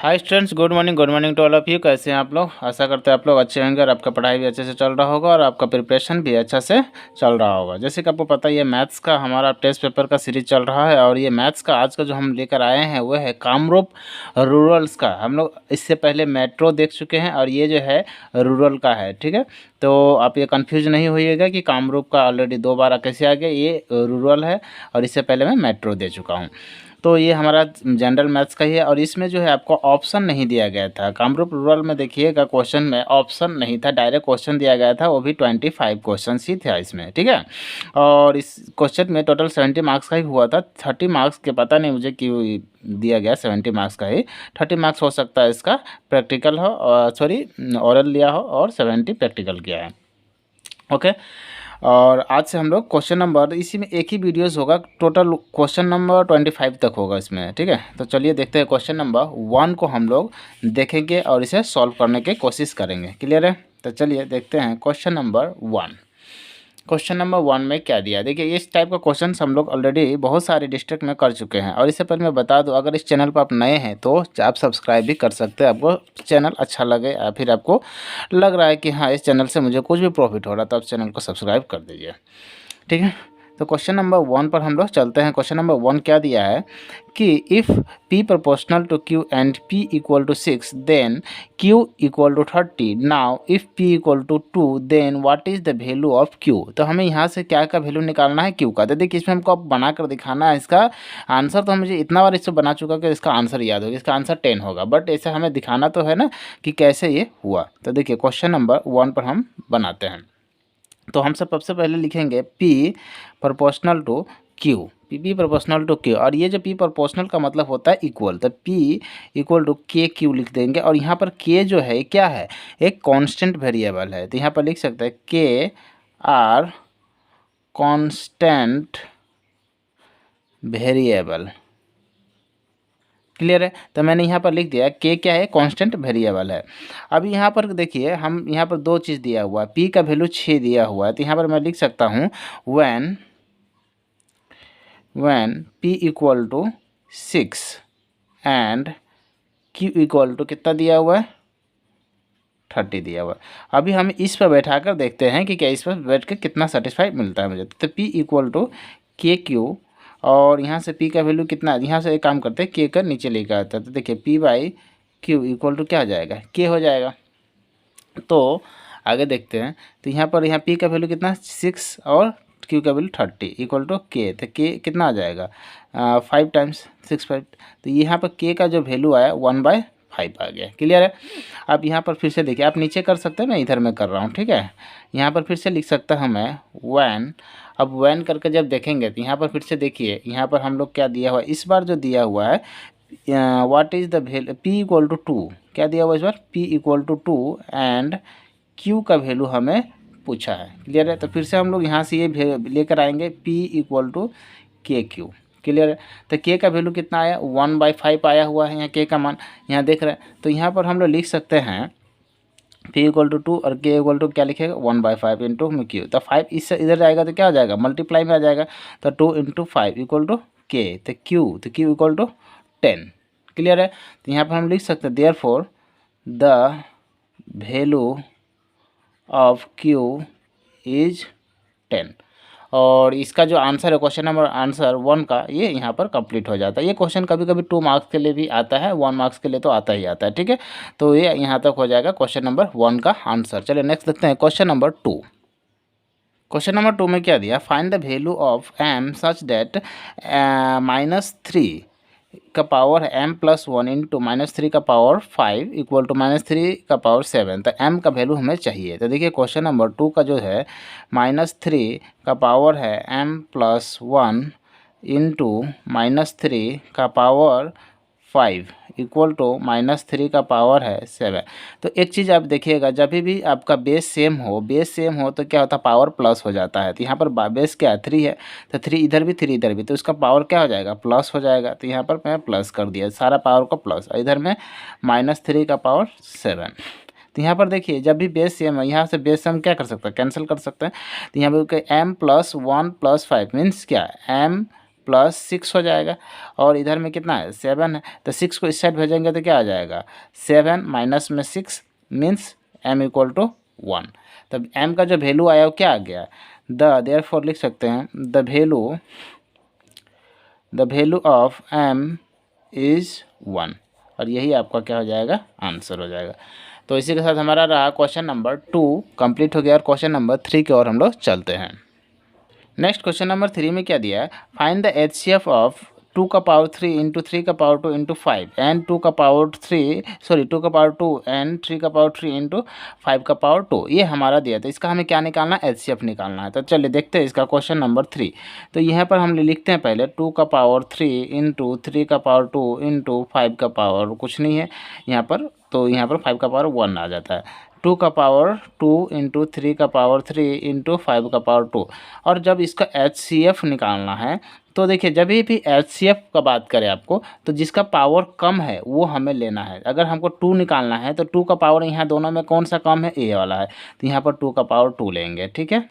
Hi students, good morning to all of you. कैसे हैं आप लोग? आशा करते हैं आप लोग अच्छे होंगे और आपका पढ़ाई भी अच्छे से चल रहा होगा और आपका प्रिपरेशन भी अच्छा से चल रहा होगा। जैसे कि आपको पता है, ये मैथ्स का हमारा टेस्ट पेपर का सीरीज चल रहा है और ये मैथ्स का आज का जो हम लेकर आए हैं वो है कामरूप रूरल्स का। हम लोग इससे पहले मेट्रो देख चुके हैं और ये जो है रूरल का है, ठीक है। तो आप ये कन्फ्यूज नहीं होइएगा कि कामरूप का ऑलरेडी 2 बार कैसे आ गया, ये रूरल है और इससे पहले मैं मेट्रो दे चुका हूँ। तो ये हमारा जनरल मैथ्स का ही है और इसमें जो है आपको ऑप्शन नहीं दिया गया था। कामरूप रूरल में देखिएगा क्वेश्चन में ऑप्शन नहीं था, डायरेक्ट क्वेश्चन दिया गया था, वो भी 25 क्वेश्चन ही था इसमें, ठीक है। और इस क्वेश्चन में टोटल 70 मार्क्स का ही हुआ था। 30 मार्क्स के पता नहीं मुझे क्यों दिया गया, 70 मार्क्स का ही। 30 मार्क्स हो सकता है इसका प्रैक्टिकल हो, सॉरी ओरल लिया हो और 70 प्रैक्टिकल किया है, ओके। और आज से हम लोग क्वेश्चन नंबर, इसी में एक ही वीडियोस होगा, टोटल क्वेश्चन नंबर 25 तक होगा इसमें, ठीक है। तो चलिए देखते हैं क्वेश्चन नंबर 1 को हम लोग देखेंगे और इसे सॉल्व करने की कोशिश करेंगे। क्लियर है? तो चलिए देखते हैं क्वेश्चन नंबर 1। क्वेश्चन नंबर 1 में क्या दिया? देखिए, इस टाइप का क्वेश्चन हम लोग ऑलरेडी बहुत सारे डिस्ट्रिक्ट में कर चुके हैं और इससे पहले मैं बता दूं, अगर इस चैनल पर आप नए हैं तो आप सब्सक्राइब भी कर सकते हैं। आपको चैनल अच्छा लगे या फिर आपको लग रहा है कि हाँ, इस चैनल से मुझे कुछ भी प्रॉफिट हो रहा है, तो आप चैनल को सब्सक्राइब कर दीजिए, ठीक है। तो क्वेश्चन नंबर 1 पर हम लोग चलते हैं। क्वेश्चन नंबर 1 क्या दिया है कि if P proportional to Q and P equal to 6 then Q equal to 30। Now if P equal to 2 then what is the value of Q। तो हमें यहाँ से क्या का वैल्यू निकालना है, Q का। तो देखिए, इसमें हमको अब बना कर दिखाना है इसका आंसर। तो मुझे इतना बार इससे बना चुका कि इसका आंसर याद होगा। इसका आंसर 10 होगा, बट ऐसे हमें दिखाना तो है ना कि कैसे ये हुआ। तो देखिए क्वेश्चन नंबर 1 पर हम बनाते हैं। तो हम सबसे पहले लिखेंगे P proportional to Q, P proportional to Q। और ये जो P प्रोपोर्शनल का मतलब होता है इक्वल, तो P इक्वल टू KQ लिख देंगे। और यहाँ पर K जो है क्या है, एक कांस्टेंट वेरिएबल है। तो यहाँ पर लिख सकते हैं KR कांस्टेंट वेरिएबल। क्लियर है? तो मैंने यहाँ पर लिख दिया के क्या है, कांस्टेंट वेरिएबल है। अभी यहाँ पर देखिए, हम यहाँ पर दो चीज़ दिया हुआ है, पी का वैल्यू 6 दिया हुआ है। तो यहाँ पर मैं लिख सकता हूँ when P equal to 6 and Q equal to कितना दिया हुआ है, 30 दिया हुआ है। अभी हम इस पर बैठा कर देखते हैं कि क्या इस पर बैठ कर कितना सेटिस्फाई मिलता है मुझे। तो पी इक्वल टू के क्यू, और यहाँ से p का वैल्यू कितना, यहाँ से एक काम करते हैं, k का नीचे लेकर आता है। तो देखिए p by Q equal to क्या हो जाएगा, k हो जाएगा। तो आगे देखते हैं। तो यहाँ पर p का वैल्यू कितना, 6 और q का वैल्यू 30 इक्वल टू k। तो k कितना आ जाएगा, 5 टाइम्स 6 5। तो यहाँ पर k का जो वैल्यू आया 1/5 आ गया। क्लियर है? अब यहाँ पर फिर से देखिए, आप नीचे कर सकते हैं, मैं इधर में कर रहा हूँ, ठीक है। यहाँ पर फिर से लिख सकता हूँ मैं वैन। अब वैन करके जब देखेंगे तो यहाँ पर फिर से देखिए, यहाँ पर हम लोग क्या दिया हुआ है, इस बार जो दिया हुआ है what is the value, p equal to 2 क्या दिया हुआ है इस बार, p equal to 2 and q का वैल्यू हमें पूछा है। क्लियर है? तो फिर से हम लोग यहाँ से ये लेकर आएंगे p इक्वल टू के क्यू। क्लियर है? तो k का वैल्यू कितना आया, 1/5 आया हुआ है यहाँ k का मान, यहाँ देख रहे हैं। तो यहाँ पर हम लोग लिख सकते हैं p इक्वल टू 2 और k इक्वल टू क्या लिखेगा, 1/5 इंटू q। तो 5 इससे इधर जाएगा तो क्या हो जाएगा, मल्टीप्लाई में आ जाएगा। तो 2 इंटू 5 इक्वल टू k। तो q इक्वल टू 10। क्लियर है? तो यहाँ पर हम लिख सकते हैं therefore the value of q is 10। और इसका जो आंसर है क्वेश्चन नंबर आंसर 1 का, ये यहाँ पर कंप्लीट हो जाता है। ये क्वेश्चन कभी कभी 2 मार्क्स के लिए भी आता है, 1 मार्क्स के लिए तो आता ही आता है, ठीक है। तो ये यहाँ तक हो जाएगा क्वेश्चन नंबर 1 का आंसर। चलिए नेक्स्ट देखते हैं क्वेश्चन नंबर 2। क्वेश्चन नंबर 2 में क्या दिया, find the value of m such that -3 का पावर m प्लस 1 इंटू -3 का पावर 5 इक्वल टू -3 का पावर 7। तो m का वैल्यू हमें चाहिए। तो देखिए क्वेश्चन नंबर 2 का जो है -3 का पावर है m प्लस 1 इंटू -3 का पावर 5 इक्वल टू -3 का पावर है 7। तो एक चीज़ आप देखिएगा, जब भी आपका बेस सेम हो तो क्या होता है, पावर प्लस हो जाता है। तो यहाँ पर बेस क्या है, 3 है, तो 3 इधर भी 3 इधर भी, तो इसका पावर क्या हो जाएगा, प्लस हो जाएगा। तो यहाँ पर मैं प्लस कर दिया सारा पावर को प्लस, इधर में -3 का पावर 7। तो यहाँ पर देखिए, जब भी बेस सेम है, यहाँ से बेस हम क्या कर सकते हैं, कैंसिल कर सकते हैं। तो यहाँ पर m प्लस 1 प्लस 5 मीन्स क्या, m प्लस 6 हो जाएगा, और इधर में कितना है 7 है, तो 6 को इस साइड भेजेंगे तो क्या आ जाएगा 7 माइनस में 6 मीन्स m इक्वल टू 1। तब m का जो वैल्यू आया वो क्या आ गया, देयरफॉर लिख सकते हैं the value of m is 1, और यही आपका क्या हो जाएगा आंसर हो जाएगा। तो इसी के साथ हमारा रहा क्वेश्चन नंबर 2 कंप्लीट हो गया, और क्वेश्चन नंबर 3 की ओर हम लोग चलते हैं। नेक्स्ट क्वेश्चन नंबर 3 में क्या दिया है, फाइंड द HCF ऑफ 2 का पावर 3 इंटू 3 का पावर 2 इंटू 5 एंड 2 का पावर 2 एंड 3 का पावर 3 इंटू 5 का पावर 2। ये हमारा दिया था, इसका हमें क्या निकालना है HCF निकालना है। तो चलिए देखते हैं इसका क्वेश्चन नंबर 3। तो यहाँ पर हम लिखते हैं पहले 2 का पावर 3 इंटू 3 का पावर 2 इंटू 5 का पावर कुछ नहीं है यहाँ पर, तो यहाँ पर 5 का पावर 1 आ जाता है। 2 का पावर 2 इंटू 3 का पावर 3 इंटू 5 का पावर 2। और जब इसका HCF निकालना है तो देखिए जब भी HCF का बात करें आपको, तो जिसका पावर कम है वो हमें लेना है। अगर हमको 2 निकालना है तो 2 का पावर यहाँ दोनों में कौन सा कम है, ए वाला है, तो यहाँ पर 2 का पावर 2 लेंगे, ठीक है।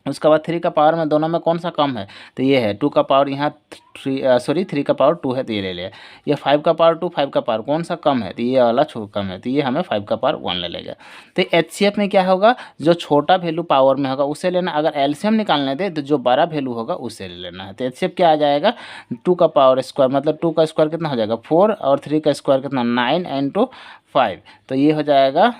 उसके बाद 3 का पावर में दोनों में कौन सा कम है, तो ये है 2 का पावर यहाँ 3 का पावर 2 है तो ये ले लिया। ये 5 का पावर 2 5 का पावर कौन सा कम है, तो ये वाला कम है, तो ये हमें 5 का पावर 1 ले लेगा। तो HCF में क्या होगा, जो छोटा वैल्यू पावर में होगा उसे लेना, अगर LCM निकालने दे तो जो बड़ा वैल्यू होगा उसे ले लेना है। तो HCF क्या आ जाएगा 2 का पावर स्क्वायर, मतलब 2 का स्क्वायर कितना हो जाएगा 4, और 3 का स्क्वायर कितना 9 इंटू 5, तो ये हो जाएगा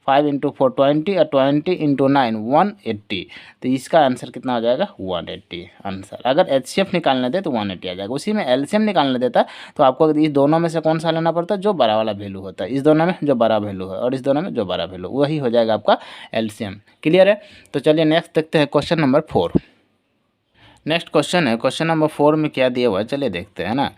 5 इंटू 4 20, और 20 इंटू 9 180। तो इसका आंसर कितना हो जाएगा 180 आंसर। अगर HCF निकालने दे तो 180 आ जाएगा। उसी में LCM निकालने देता तो आपको इस दोनों में से कौन सा लेना पड़ता है, जो बड़ा वाला वैल्यू होता है, इस दोनों में जो बड़ा वैल्यू है और इस दोनों में जो बड़ा वैल्यू, वही हो जाएगा आपका LCM। क्लियर है। तो चलिए नेक्स्ट देखते हैं क्वेश्चन नंबर 4। नेक्स्ट क्वेश्चन है, क्वेश्चन नंबर 4 में क्या दिया हुआ है चलिए देखते हैं ना।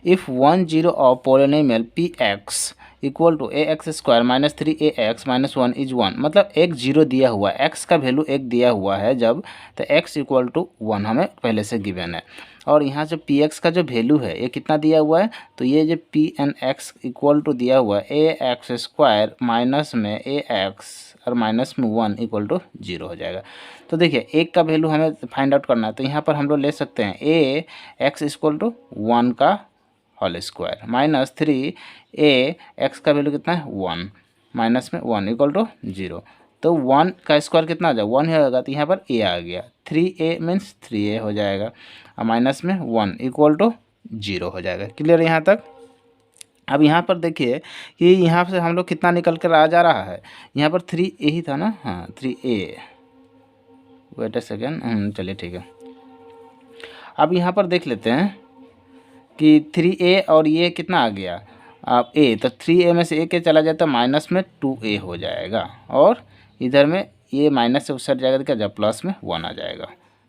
If 1 0 of polynomial Px equal to ax square minus 3ax minus 1 is 1, मतलब एक जीरो दिया हुआ है, x का वैल्यू एक दिया हुआ है जब, तो x इक्वल टू 1 हमें पहले से गिवन है। और यहाँ जो px का जो वैल्यू है ये कितना दिया हुआ है, तो ये जो p एन x इक्वल टू दिया हुआ है ax स्क्वायर माइनस में ax और माइनस में 1 इक्वल टू 0 हो जाएगा। तो देखिए एक का वैल्यू हमें फाइंड आउट करना है, तो यहाँ पर हम लोग ले सकते हैं ए एक्स इक्वल टू 1 का होल स्क्वायर माइनस 3 ए एक्स का वैल्यू कितना है 1 माइनस में 1 इक्वल टू 0। तो 1 का स्क्वायर कितना आ जाएगा 1 ही होगा, तो यहाँ पर ए आ गया, 3a मीन्स 3a हो जाएगा, और माइनस में 1 इक्वल टू 0 हो जाएगा। क्लियर यहाँ तक। अब यहाँ पर देखिए कि यहाँ से हम लोग कितना निकल कर आ जा रहा है, यहाँ पर 3a ही था ना, हाँ 3a, वेट अ सेकेंड, चलिए ठीक है। अब यहाँ पर देख लेते हैं कि 3a और ये कितना आ गया अब a, तो 3a में से a के चला जाए तो माइनस में 2a हो जाएगा, और इधर में ये माइनस से उस जाएगा तो क्या जाए प्लस में 1 आ जाएगा।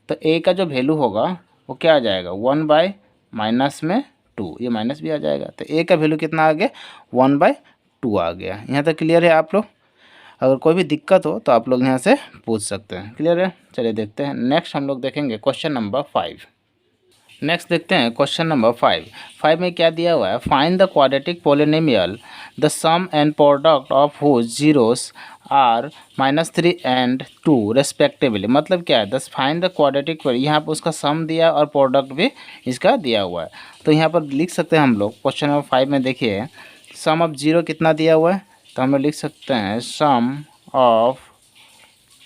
तो a का जो वैल्यू होगा वो क्या आ जाएगा 1 बाय माइनस में 2, ये माइनस भी आ जाएगा, तो a का वैल्यू कितना आ गया 1 बाय 2 आ गया। यहाँ तक क्लियर है आप लोग। अगर कोई भी दिक्कत हो तो आप लोग यहाँ से पूछ सकते हैं। क्लियर है। चलिए देखते हैं नेक्स्ट हम लोग देखेंगे क्वेश्चन नंबर 5। नेक्स्ट देखते हैं क्वेश्चन नंबर 5 में क्या दिया हुआ है, find the quadratic polynomial the sum and product of whose zeros are -3 and 2 respectively. मतलब क्या है, दस फाइंड द क्वाड्रेटिक, यहाँ पर उसका सम दिया और प्रोडक्ट भी इसका दिया हुआ है। तो यहाँ पर लिख सकते हैं हम लोग क्वेश्चन नंबर 5 में, देखिए सम ऑफ जीरो कितना दिया हुआ है, तो हम लोग लिख सकते हैं सम ऑफ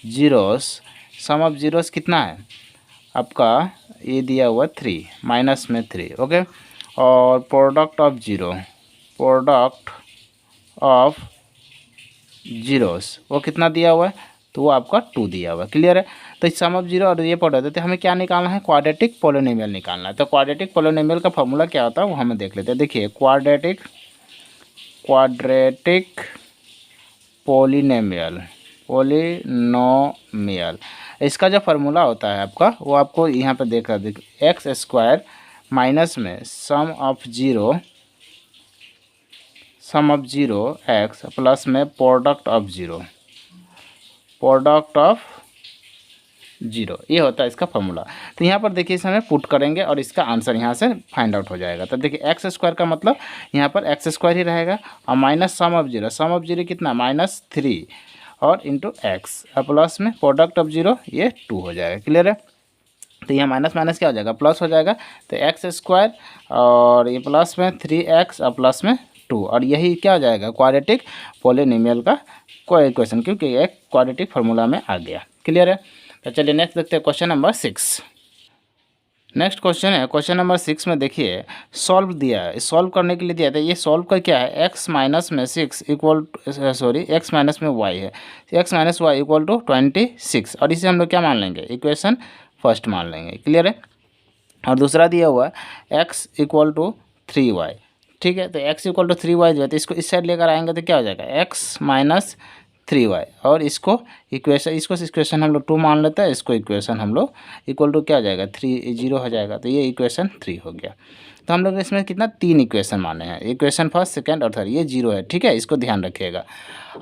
जीरोस कितना है आपका, ये दिया हुआ 3 माइनस में 3, ओके। और प्रोडक्ट ऑफ जीरोस वो कितना दिया हुआ है, तो वो आपका 2 दिया हुआ है। क्लियर है। तो इस सम ऑफ जीरो और ये प्रोडक्ट देते हमें क्या निकालना है, क्वाड्रेटिक पोलिनोमियल निकालना है। तो क्वाड्रेटिक पोलिनोमियल का फॉर्मूला क्या होता है वो हमें देख लेते हैं। देखिए क्वाड्रेटिक पोलिनोमियल इसका जो फार्मूला होता है आपका, वो आपको यहाँ पर देख रहा है, एक्स स्क्वायर माइनस में सम ऑफ जीरो एक्स प्लस में प्रोडक्ट ऑफ जीरो, ये होता है इसका फार्मूला। तो यहाँ पर देखिए इसे हमें पुट करेंगे और इसका आंसर यहाँ से फाइंड आउट हो जाएगा। तो देखिए एक्स स्क्वायर का मतलब यहाँ पर एक्स स्क्वायर ही रहेगा, और माइनस सम ऑफ जीरो कितना -3 और इंटू एक्स, और प्लस में प्रोडक्ट ऑफ जीरो ये 2 हो जाएगा। क्लियर है। तो यहाँ माइनस माइनस क्या हो जाएगा, प्लस हो जाएगा। तो एक्स स्क्वायर और ये प्लस में 3x और प्लस में 2, और यही क्या हो जाएगा, क्वाड्रेटिक पॉलिनोमियल का कोई इक्वेशन, क्योंकि एक क्वाड्रेटिक फार्मूला में आ गया। क्लियर है। तो चलिए नेक्स्ट देखते हैं क्वेश्चन नंबर 6। नेक्स्ट क्वेश्चन है क्वेश्चन नंबर 6 में देखिए सॉल्व दिया है, सॉल्व करने के लिए दिया था। ये सॉल्व का क्या है, x माइनस में 6 इक्वल सॉरी x माइनस में y है, x minus y equal to 26, और इसे हम लोग क्या मान लेंगे, इक्वेशन फर्स्ट मान लेंगे। क्लियर है। और दूसरा दिया हुआ है x इक्वल टू 3y। ठीक है। तो x इक्वल टू 3y जो है, तो इसको इस साइड लेकर आएंगे तो क्या हो जाएगा, x माइनस 3y, और इसको इक्वेशन हम लोग 2 मान लेते हैं, इसको इक्वेशन हम लोग इक्वल टू क्या हो जाएगा, 3 0 हो जाएगा। तो ये इक्वेशन 3 हो गया। तो हम लोग इसमें कितना 3 इक्वेशन माने हैं, इक्वेशन फर्स्ट सेकंड और थर्ड, ये 0 है। ठीक है, इसको ध्यान रखिएगा।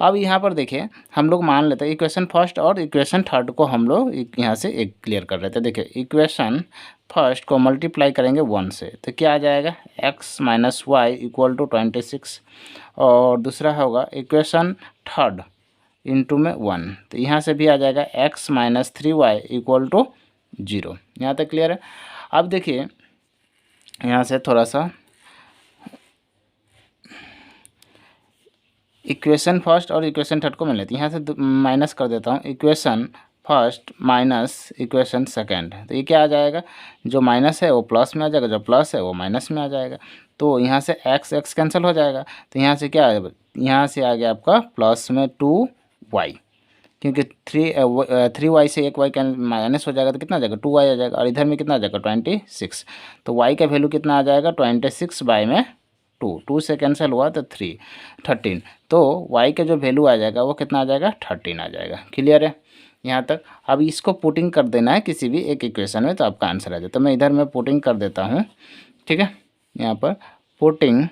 अब यहाँ पर देखिए हम लोग मान लेते हैं इक्वेशन फर्स्ट और इक्वेशन थर्ड को हम लोग यहाँ से एक क्लियर कर लेते हैं। देखिए इक्वेशन फर्स्ट को मल्टीप्लाई करेंगे 1 से, तो क्या आ जाएगा, x minus y equal to 26, और दूसरा होगा इक्वेशन थर्ड इंटू में 1, तो यहाँ से भी आ जाएगा x minus 3y equal to 0। यहाँ तक क्लियर है। अब देखिए यहाँ से थोड़ा सा इक्वेशन फर्स्ट और इक्वेशन थर्ड को मिल लेते हैं, यहाँ से माइनस कर देता हूँ, equation first minus equation second, तो ये क्या आ जाएगा, जो माइनस है वो प्लस में आ जाएगा, जो प्लस है वो माइनस में आ जाएगा। तो यहाँ से x कैंसिल हो जाएगा, तो यहाँ से क्या है, यहाँ से आ गया आपका प्लस में 2y, क्योंकि 3y से एक y कैन माइनस हो जाएगा, तो कितना आ जाएगा, 2y आ जाएगा, और इधर में कितना आ जाएगा 26। तो y का वैल्यू कितना आ जाएगा, 26 बाई में 2 से कैंसिल हुआ तो 13, तो y का जो वैल्यू आ जाएगा वो कितना आ जाएगा, 13 आ जाएगा। क्लियर है यहाँ तक। अब इसको पुटिंग कर देना है किसी भी एक इक्वेशन में, तो आपका आंसर आ जाए। तो मैं इधर में पुटिंग कर देता हूँ। ठीक है, यहाँ पर putting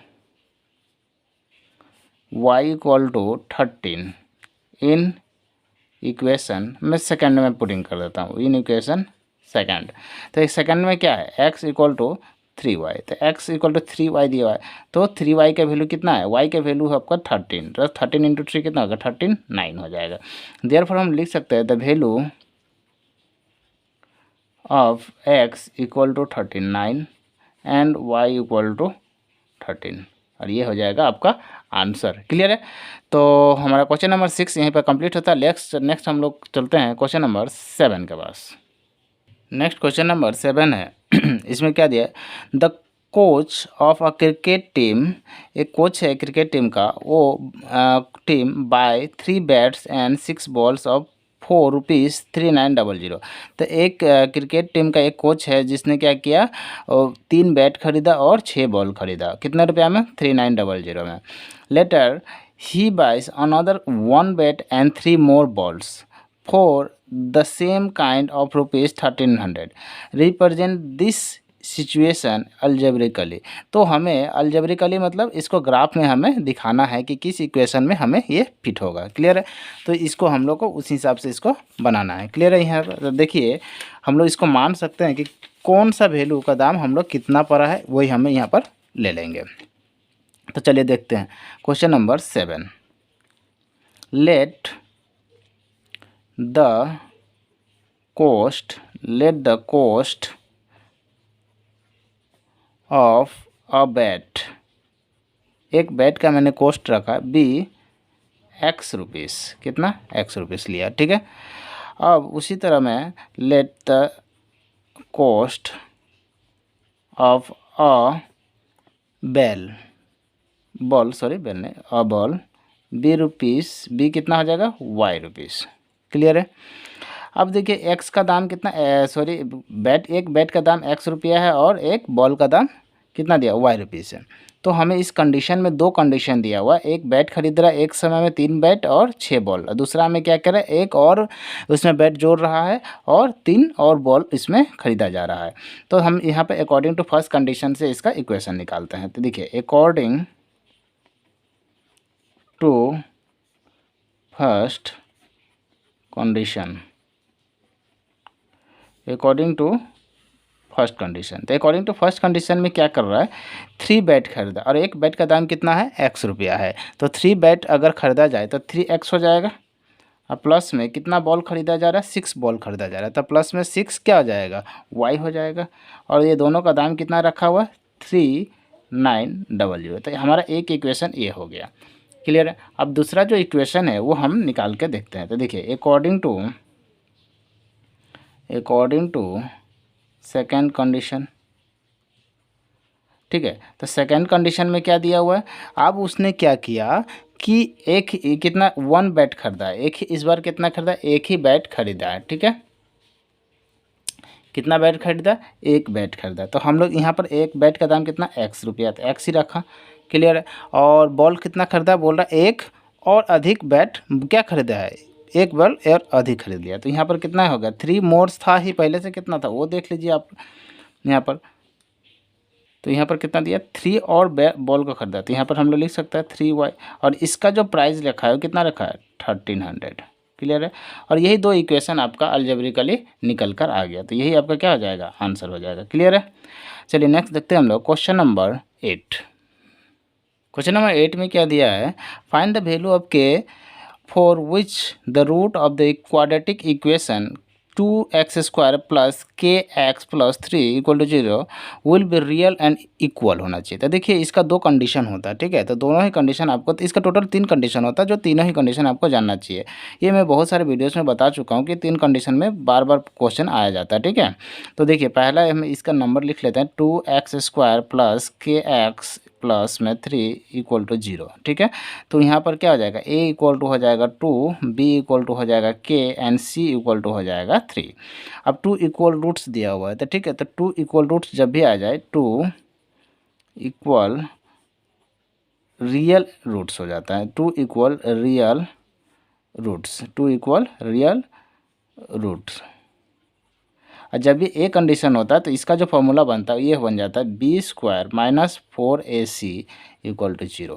y equal to 13 in equation में सेकंड में पुटिंग कर देता हूँ, इन इक्वेशन सेकंड। तो एक सेकंड में क्या है, x इक्वल टू 3y, तो x इक्वल टू 3y दिया हुआ है, तो 3y का वैल्यू कितना है, y का वैल्यू है आपका 13, तो 13 इंटू 3 कितना होगा, 13 9 हो जाएगा। देयरफॉर हम लिख सकते हैं the value of x equal to 39 and y equal to 13, और ये हो जाएगा आपका आंसर। क्लियर है। तो हमारा क्वेश्चन नंबर 6 यहीं पर कंप्लीट होता है। नेक्स्ट हम लोग चलते हैं क्वेश्चन नंबर 7 के पास। नेक्स्ट क्वेश्चन नंबर 7 है इसमें क्या दिया है, the coach of a cricket team, एक कोच है क्रिकेट टीम का, वो team by 3 bats and 6 balls of ₹4,3900। तो एक क्रिकेट टीम का एक कोच है जिसने क्या किया, 3 बैट खरीदा और 6 बॉल खरीदा, कितने रुपया में, 3900 में। Later he buys another 1 bat and 3 more balls for the same kind of ₹1300। Represent this situation algebraically. तो हमें अल्जेब्रिकली मतलब इसको ग्राफ में हमें दिखाना है कि किस इक्वेशन में हमें ये फिट होगा। क्लियर है। तो इसको हम लोग को उस हिसाब से इसको बनाना है। क्लियर है। यहाँ पर देखिए हम लोग इसको मान सकते हैं कि कौन सा वैल्यू का दाम हम लोग कितना पड़ा है वही हमें यहाँ पर ले लेंगे। तो चलिए देखते हैं question number 7। Let the cost of a bat, एक बैट का मैंने कॉस्ट रखा बी x रुपीस, कितना x रुपीस लिया। ठीक है। अब उसी तरह मैं let the cost of a ball be rupees, b कितना हो जाएगा y रुपीस। क्लियर है। अब देखिए x का दाम कितना, एक बैट का दाम x रुपया है और एक बॉल का दाम कितना दिया y रुपीस है। तो हमें इस कंडीशन में 2 कंडीशन दिया हुआ, एक बैट खरीद रहा है एक समय में 3 बैट और 6 बॉल, दूसरा में क्या कर रहा है एक और उसमें बैट जोड़ रहा है और 3 और बॉल इसमें खरीदा जा रहा है। तो हम यहाँ पे अकॉर्डिंग टू फर्स्ट कंडीशन से इसका इक्वेशन निकालते हैं। तो देखिए according to first condition, according to first condition, तो अकॉर्डिंग टू फर्स्ट कंडीशन में क्या कर रहा है, 3 बैट खरीदा और एक बैट का दाम कितना है x रुपया है। तो 3 बैट अगर ख़रीदा जाए तो 3x हो जाएगा अब प्लस में कितना बॉल खरीदा जा रहा है, 6 बॉल खरीदा जा रहा है, तो प्लस में 6 क्या हो जाएगा, वाई हो जाएगा। और ये दोनों का दाम कितना रखा हुआ है, 3900। तो हमारा एक इक्वेशन ये हो गया। क्लियर है। अब दूसरा जो इक्वेशन है वो हम निकाल के देखते हैं। तो देखिए अकॉर्डिंग टू सेकेंड कंडीशन, ठीक है। तो सेकेंड कंडीशन में क्या दिया हुआ है, अब उसने क्या किया कि एक कितना 1 बैट खरीदा है, एक ही इस बार कितना खरीदा, एक ही बैट खरीदा है, ठीक है। कितना बैट खरीदा, एक बैट खरीदा। तो हम लोग यहाँ पर एक बैट का दाम कितना, x रुपया, तो x ही रखा। क्लियर है। और बॉल कितना खरीदा, बोल रहा है एक और अधिक बैट क्या खरीदा है, एक बॉल और अधिक खरीद लिया। तो यहाँ पर कितना होगा, 3 मोर्स था ही पहले से, कितना था वो देख लीजिए आप यहाँ पर। तो यहाँ पर कितना दिया, 3 और बॉल को खरीदा। तो यहाँ पर हम लोग लिख सकते हैं 3y, और इसका जो प्राइस रखा है वो कितना रखा है, 1300। क्लियर है। और यही दो इक्वेशन आपका अलजेब्रिकली निकल कर आ गया। तो यही आपका क्या हो जाएगा, आंसर हो जाएगा। क्लियर है। चलिए नेक्स्ट देखते हैं हम लोग क्वेश्चन नंबर 8। क्वेश्चन नंबर 8 में क्या दिया है, find the value of k for which the root of the quadratic equation 2x² plus kx plus 3 equal to 0 will be real and equal होना चाहिए। तो देखिए इसका 2 कंडीशन होता है, ठीक है। तो दोनों ही कंडीशन आपको, तो इसका टोटल 3 कंडीशन होता है, जो तीनों ही कंडीशन आपको जानना चाहिए। ये मैं बहुत सारे वीडियोस में बता चुका हूँ कि 3 कंडीशन में बार बार क्वेश्चन आया जाता है, ठीक है। तो देखिए पहला हम इसका नंबर लिख लेते हैं, 2x² प्लस kx प्लस में 3 इक्वल टू 0, ठीक है। तो यहाँ पर क्या हो जाएगा, a इक्वल टू हो जाएगा 2, b इक्वल टू हो जाएगा k एंड c इक्वल टू हो जाएगा 3। अब 2 इक्वल रूट्स दिया हुआ है, तो ठीक है। तो 2 इक्वल रूट्स जब भी आ जाए, 2 इक्वल रियल रूट्स हो जाता है, 2 equal real roots, 2 equal real roots. और जब भी ए कंडीशन होता है तो इसका जो फॉर्मूला बनता है ये बन जाता है b² minus 4ac equal to 0।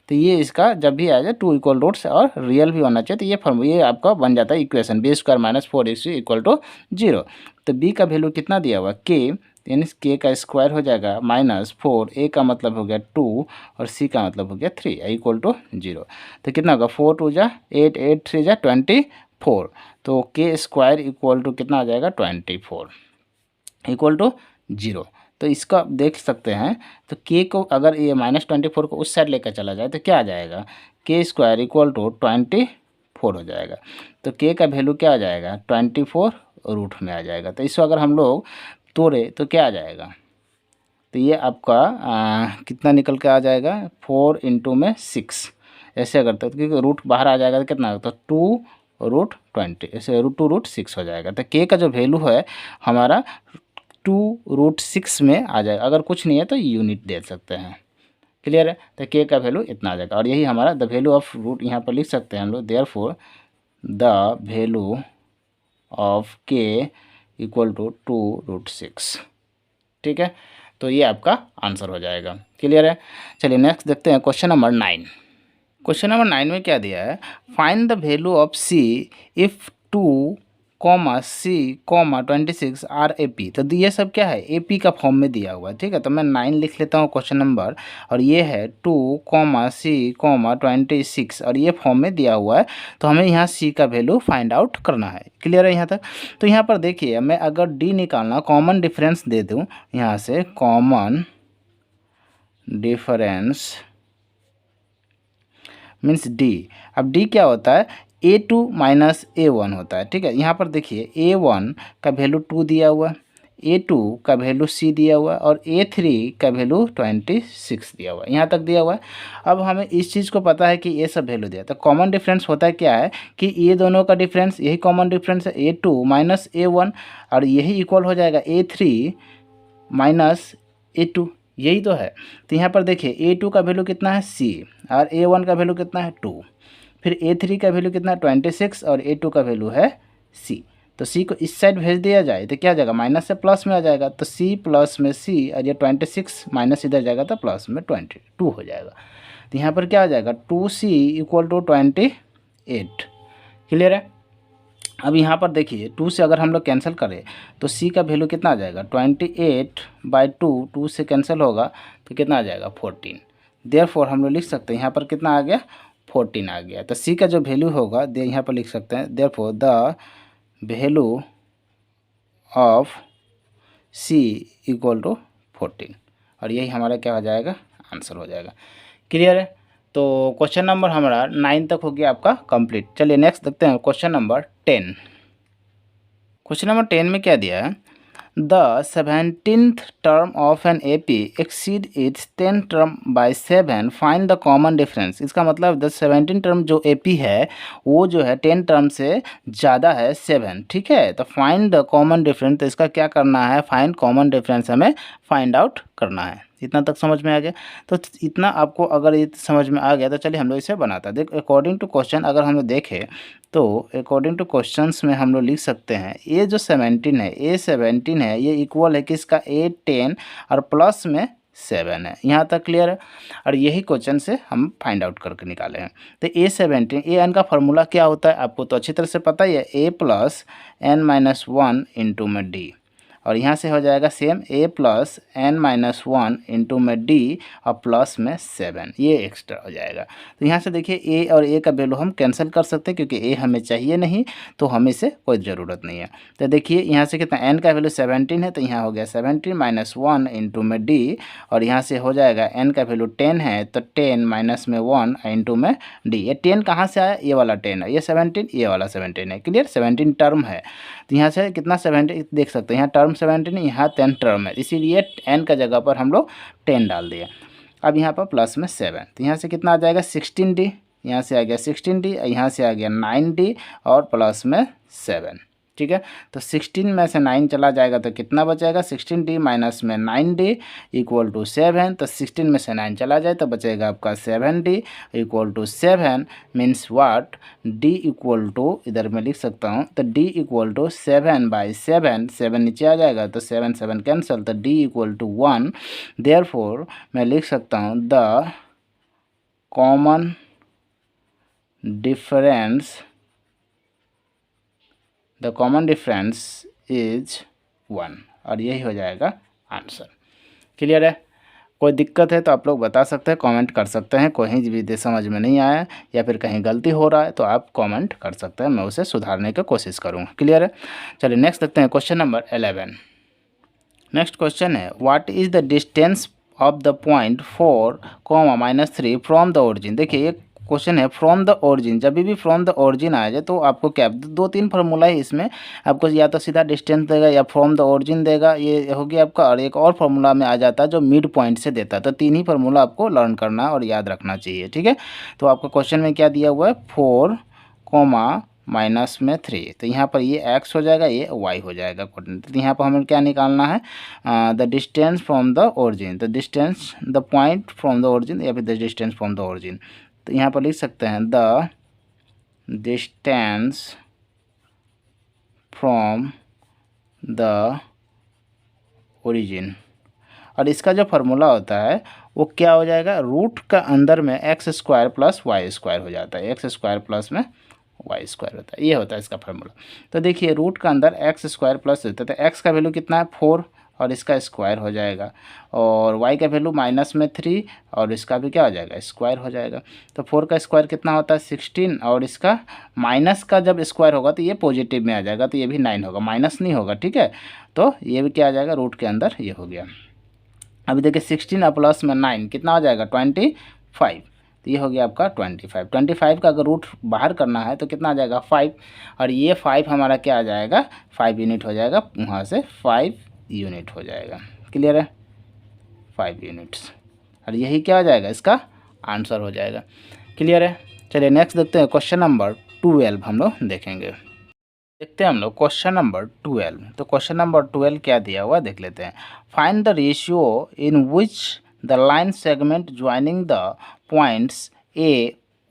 तो ये इसका जब भी आ जाए 2 इक्वल रूट्स और रियल भी होना चाहिए, तो ये फॉर्मूला ये आपका बन जाता है equation b² minus 4ac equal to 0। तो b का वैल्यू कितना दिया हुआ, k, यानी k का स्क्वायर हो जाएगा माइनस 4, a का मतलब हो गया 2 और c का मतलब हो गया 3 इक्वल टू 0। तो कितना होगा, 4 2 जा 8, 8 3 जा 24। तो के स्क्वायर इक्वल टू कितना आ जाएगा, 24 इक्वल टू 0। तो इसका आप देख सकते हैं। तो के को अगर ये -24 को उस साइड लेकर चला जाए तो क्या आ जाएगा, के स्क्वायर इक्वल टू 24 हो जाएगा। तो के का वैल्यू क्या आ जाएगा, 24 रूट में आ जाएगा। तो इसको अगर हम लोग तोड़े तो क्या आ जाएगा, तो ये आपका कितना निकल के आ जाएगा, 4 इंटू में 6 ऐसे अगर, तो क्योंकि रूट बाहर आ जाएगा तो कितना, तो 2√20 ऐसे 2√6 हो जाएगा। तो के का जो वैल्यू है हमारा 2√6 में आ जाएगा। अगर कुछ नहीं है तो यूनिट दे सकते हैं। क्लियर है। तो के का वैल्यू इतना आ जाएगा, और यही हमारा द वैल्यू ऑफ रूट यहाँ पर लिख सकते हैं हम लोग, देयरफॉर द वैल्यू ऑफ के इक्वल टू 2√6, ठीक है। तो ये आपका आंसर हो जाएगा। क्लियर है। चलिए नेक्स्ट देखते हैं क्वेश्चन नंबर 9। क्वेश्चन नंबर 9 में क्या दिया है, find the value of c if 2, c, 26 are A P. तो ये सब क्या है, ए पी का फॉर्म में दिया हुआ है, ठीक है। तो मैं 9 लिख लेता हूँ क्वेश्चन नंबर, और ये है 2, c, 26 और ये फॉर्म में दिया हुआ है। तो हमें यहाँ c का वैल्यू फाइंड आउट करना है। क्लियर है यहाँ तक। तो यहाँ पर देखिए मैं अगर d निकालना, कॉमन डिफरेंस दे दूँ यहाँ से, कॉमन डिफरेंस मीन्स d। अब d क्या होता है, a2 माइनस a1 होता है, ठीक है। यहाँ पर देखिए a1 का वैल्यू 2 दिया हुआ है, a2 का वैल्यू c दिया हुआ है, और a3 का वैल्यू 26 दिया हुआ है, यहाँ तक दिया हुआ है। अब हमें इस चीज़ को पता है कि ये सब वैल्यू दिया। तो कॉमन डिफरेंस होता है क्या है कि ये दोनों का डिफरेंस, यही कॉमन डिफरेंस है, a2 माइनस a1, और यही इक्वल हो जाएगा a3 माइनस a2, यही तो है। तो यहाँ पर देखिए a2 का वैल्यू कितना है c, और a1 का वैल्यू कितना है 2, फिर a3 का वैल्यू कितना है 26, और a2 का वैल्यू है c। तो c को इस साइड भेज दिया जाए तो क्या आ जाएगा, माइनस से प्लस में आ जाएगा। तो c प्लस में c, और ये 26 माइनस इधर जाएगा तो प्लस में 22 हो जाएगा। तो यहाँ पर क्या आ जाएगा, 2c इक्वल टू 28। क्लियर है। अब यहाँ पर देखिए 2 से अगर हम लोग कैंसिल करें तो c का वैल्यू कितना आ जाएगा, 28/2, 2 से कैंसिल होगा तो कितना आ जाएगा 14। देयरफॉर हम लोग लिख सकते हैं यहाँ पर कितना आ गया 14 आ गया। तो सी का जो वैल्यू होगा दे यहाँ पर लिख सकते हैं, therefore the value of c equal to 14, और यही हमारा क्या हो जाएगा, आंसर हो जाएगा। क्लियर है। तो क्वेश्चन नंबर हमारा 9 तक हो गया आपका कंप्लीट। चलिए नेक्स्ट देखते हैं क्वेश्चन नंबर 10। क्वेश्चन नंबर 10 में क्या दिया है, the 17th term of an AP exceed its 10th term by 7, find the common difference. इसका मतलब द 17 टर्म जो AP है वो जो है 10 टर्म से ज़्यादा है 7, ठीक है। तो फाइंड द कॉमन डिफरेंस, तो इसका क्या करना है, फाइंड कॉमन डिफरेंस हमें फाइंड आउट करना है। इतना तक समझ में आ गया। तो इतना आपको अगर ये समझ में आ गया तो चलिए हम लोग इसे बनाते हैं। देख अकॉर्डिंग टू क्वेश्चन अगर हम लोग देखें तो अकॉर्डिंग टू क्वेश्चंस में हम लोग लिख सकते हैं ये जो 17 है, ये 17 है, ये इक्वल है किसका, A10 और प्लस में 7 है। यहाँ तक क्लियर है। और यही क्वेश्चन से हम फाइंड आउट करके निकाले हैं। तो A17 AN का फार्मूला क्या होता है आपको तो अच्छी तरह से पता ही है, A plus N minus 1 into में D, और यहाँ से हो जाएगा same A plus N minus 1 into में D और प्लस में 7, ये एक्स्ट्रा हो जाएगा। तो यहाँ से देखिए A और A का वैल्यू हम कैंसिल कर सकते हैं क्योंकि A हमें चाहिए नहीं, तो हमें इसे कोई ज़रूरत नहीं है। तो देखिए यहाँ से कितना N का वैल्यू 17 है, तो यहाँ हो गया 17 माइनस 1 इंटू में D, और यहाँ से हो जाएगा N का वैल्यू 10 है, तो 10 माइनस में 1 इंटू में D। ये 10 कहाँ से आया, ये वाला 10 है, ये 17 ये वाला 17 है। क्लियर, 17 टर्म है, तो यहाँ से कितना 17 देख सकते हैं, यहाँ टर्म 17 यहाँ 10 टर्म है, इसीलिए n का जगह पर हम लोग 10 डाल दिए। अब यहाँ पर प्लस में 7, तो यहाँ से कितना आ जाएगा 16D, यहाँ से आ गया 16D, यहाँ से आ गया 9D और प्लस में 7, ठीक है। तो 16 में से 9 चला जाएगा तो कितना बचेगा, 16D माइनस में 9D इक्वल टू 7। तो 16 में से 9 चला जाए तो बचेगा आपका 7D equal to 7, means what, D equal to, इधर मैं लिख सकता हूँ, तो D इक्वल टू 7 बाई 7, 7 नीचे आ जाएगा तो 7 7 कैंसिल, तो D इक्वल टू 1। देयरफॉर मैं लिख सकता हूँ the common difference, the common difference is 1, और यही हो जाएगा आंसर। क्लियर है। कोई दिक्कत है तो आप लोग बता सकते हैं, कमेंट कर सकते हैं। कहीं भी समझ में नहीं आया या फिर कहीं गलती हो रहा है तो आप कमेंट कर सकते हैं, मैं उसे सुधारने की कोशिश करूँगा। क्लियर है। चलिए नेक्स्ट देखते हैं क्वेश्चन नंबर 11। नेक्स्ट क्वेश्चन है, what is the distance of the point 4, -3 from the origin. देखिए ये क्वेश्चन है फ्रॉम द ओरिजिन। जब भी फ्रॉम द ओरिजिन आ जाए तो आपको क्या, 2-3 फार्मूला है इसमें, आपको या तो सीधा डिस्टेंस देगा या फ्रॉम द ओरिजिन देगा, ये हो गया आपका। और एक और फार्मूला में आ जाता है जो मिड पॉइंट से देता है। तो 3 ही फार्मूला आपको लर्न करना और याद रखना चाहिए, ठीक है। तो आपको क्वेश्चन में क्या दिया हुआ है, 4, माइनस में 3, तो यहाँ पर ये x हो जाएगा, ये y हो जाएगा। तो यहाँ पर हमें क्या निकालना है, the distance from the origin, the distance, the point from the origin या फिर the distance from the origin. तो यहाँ पर लिख सकते हैं the distance from the origin, और इसका जो फार्मूला होता है वो क्या हो जाएगा, रूट का अंदर में x² प्लस y² हो जाता है, x² प्लस में y² होता है, ये होता है इसका फार्मूला। तो देखिए रूट का अंदर x² प्लस होता है, तो x का वैल्यू कितना है 4 और इसका स्क्वायर हो जाएगा, और y का वैल्यू माइनस में 3 और इसका भी क्या हो जाएगा, स्क्वायर हो जाएगा। तो 4 का स्क्वायर कितना होता है 16, और इसका माइनस का जब स्क्वायर होगा तो ये पॉजिटिव में आ जाएगा, तो ये भी 9 होगा, माइनस नहीं होगा, ठीक है। तो ये भी क्या आ जाएगा, रूट के अंदर ये हो गया। अभी देखिए 16 और प्लस में 9 कितना हो जाएगा 25, तो ये हो गया आपका 25 का अगर रूट बाहर करना है तो कितना आ जाएगा 5, और ये 5 हमारा क्या आ जाएगा 5 यूनिट हो जाएगा, वहाँ से 5 यूनिट हो जाएगा। क्लियर है, 5 यूनिट्स, और यही क्या हो जाएगा, इसका आंसर हो जाएगा। क्लियर है। चलिए नेक्स्ट देखते हैं क्वेश्चन नंबर 12 हम लोग देखेंगे। देखते हैं हम लोग क्वेश्चन नंबर 12। तो क्वेश्चन नंबर 12 क्या दिया हुआ देख लेते हैं। Find the ratio in which the line segment joining the points A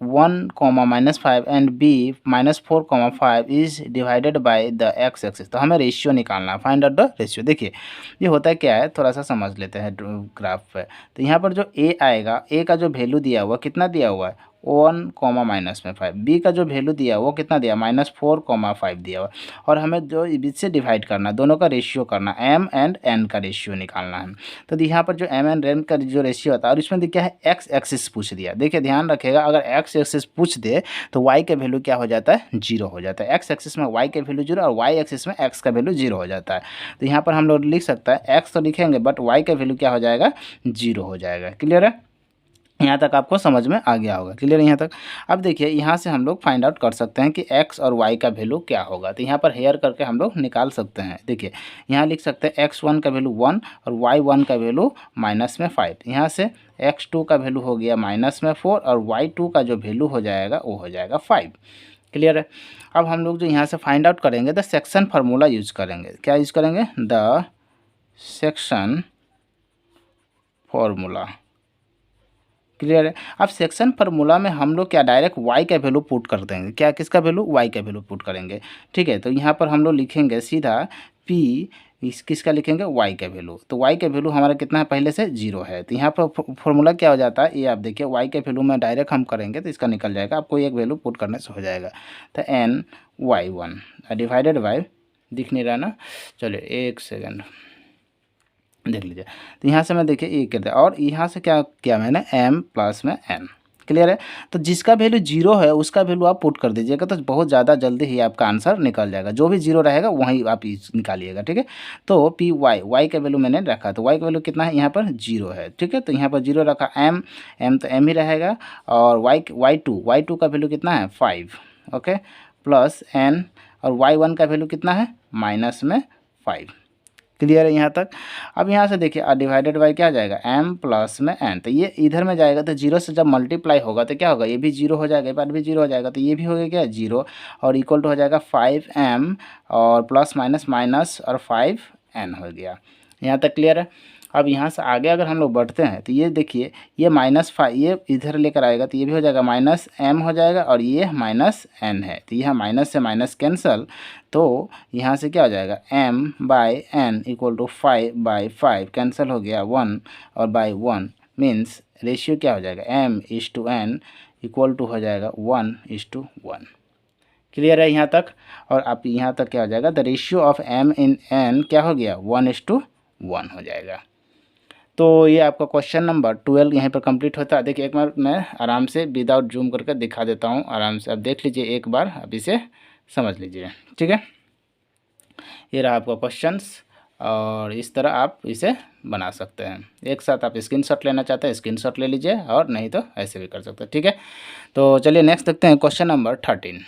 1, -5 and B -4, 5 is divided by the x axis. तो हमें रेशियो निकालना है, फाइंड आउट द रेशियो। देखिए ये होता है क्या है, थोड़ा सा समझ लेते हैं ग्राफ पे। तो यहाँ पर जो A आएगा, A का जो वैल्यू दिया हुआ कितना दिया हुआ है 1 कॉमा -5। बी का जो वैल्यू दिया वो कितना दिया -4,5 दिया हुआ। और हमें जो इससे डिवाइड करना, दोनों का रेशियो करना, एम एंड एन का रेशियो निकालना है। तो यहाँ पर जो एम एंड एन का जो रेशियो होता है, और इसमें क्या है एक्स एक्सिस पूछ दिया। देखिए ध्यान रखिएगा, अगर एक्स एक्सिस पूछ दे तो वाई का वैल्यू क्या हो जाता है 0 हो जाता है। एक्स एक्सिस में वाई का वैल्यू 0 और वाई एक्सिस में एक्स का वैल्यू 0 हो जाता है। तो यहाँ पर हम लोग लिख सकते हैं एक्स तो लिखेंगे बट वाई का वैल्यू क्या हो जाएगा 0 हो जाएगा। क्लियर है, यहाँ तक आपको समझ में आ गया होगा। क्लियर है यहाँ तक। अब देखिए यहाँ से हम लोग फाइंड आउट कर सकते हैं कि x और y का वैल्यू क्या होगा। तो यहाँ पर हेयर करके हम लोग निकाल सकते हैं। देखिए यहाँ लिख सकते हैं x1 का वैल्यू 1 और y1 का वैल्यू -5। यहाँ से x2 का वैल्यू हो गया -4 और y2 का जो वैल्यू हो जाएगा वो हो जाएगा 5। क्लियर है। अब हम लोग जो यहाँ से फाइंड आउट करेंगे द सेक्शन फार्मूला यूज करेंगे। क्या यूज करेंगे? The section formula. क्लियर है। अब सेक्शन फार्मूला में हम लोग क्या डायरेक्ट y का वैल्यू पुट कर देंगे। क्या किसका वैल्यू? y का वैल्यू पुट करेंगे। ठीक है, तो यहाँ पर हम लोग लिखेंगे सीधा p किसका लिखेंगे y का वैल्यू। तो y का वैल्यू हमारा कितना है पहले से 0 है। तो यहाँ पर फॉर्मूला क्या हो जाता है ये आप देखिए, y का वैल्यू में डायरेक्ट हम करेंगे तो इसका निकल जाएगा, आपको एक वैल्यू पुट करने से हो जाएगा। तो ny1 डिवाइडेड बाय, दिख नहीं रहा ना, चलिए एक सेकेंड देख लीजिए। तो यहाँ से मैं देखिए ये कर दिया और यहाँ से क्या किया मैंने m प्लस में n। क्लियर है। तो जिसका वैल्यू 0 है उसका वैल्यू आप पुट कर दीजिएगा तो बहुत ज़्यादा जल्दी ही आपका आंसर निकल जाएगा। जो भी 0 रहेगा वहीं आप निकालिएगा। ठीक है, तो पी वाई का वैल्यू मैंने रखा, तो वाई का वैल्यू कितना है यहाँ पर 0 है। ठीक है, तो यहाँ पर 0 रखा, m तो m ही रहेगा और y2 का वैल्यू कितना है 5। ओके, प्लस n और y1 का वैल्यू कितना है -5। क्लियर है यहाँ तक। अब यहाँ से देखिए डिवाइडेड बाई क्या आ जाएगा m प्लस में n। तो ये इधर में जाएगा तो 0 से जब मल्टीप्लाई होगा तो क्या होगा, ये भी 0 हो जाएगा, ये बार भी 0 हो जाएगा, तो ये भी हो गया क्या 0 और इक्वल टू हो जाएगा 5m और प्लस माइनस माइनस और 5n हो गया। यहाँ तक क्लियर है। अब यहाँ से आगे अगर हम लोग बढ़ते हैं तो ये देखिए ये -5 ये इधर लेकर आएगा तो ये भी हो जाएगा -m हो जाएगा और ये -n है, तो यह माइनस से माइनस कैंसल, तो यहाँ से क्या हो जाएगा m/n इक्वल टू 5/5 कैंसिल हो गया 1 और बाई 1 मीन्स रेशियो क्या हो जाएगा m/n इक्वल टू हो जाएगा 1:1। क्लियर है यहाँ तक। और आप यहाँ तक क्या हो जाएगा the ratio of m in n क्या हो गया 1:1 हो जाएगा। तो ये आपका क्वेश्चन नंबर 12 यहीं पर कंप्लीट होता है। देखिए एक बार मैं आराम से विदाउट जूम करके दिखा देता हूँ, आराम से आप देख लीजिए, एक बार आप इसे समझ लीजिए। ठीक है, ये रहा आपका क्वेश्चंस और इस तरह आप इसे बना सकते हैं। एक साथ आप स्क्रीनशॉट लेना चाहते हैं स्क्रीनशॉट ले लीजिए और नहीं तो ऐसे भी कर सकते हैं। ठीक है, तो चलिए नेक्स्ट देखते हैं क्वेश्चन नंबर 13।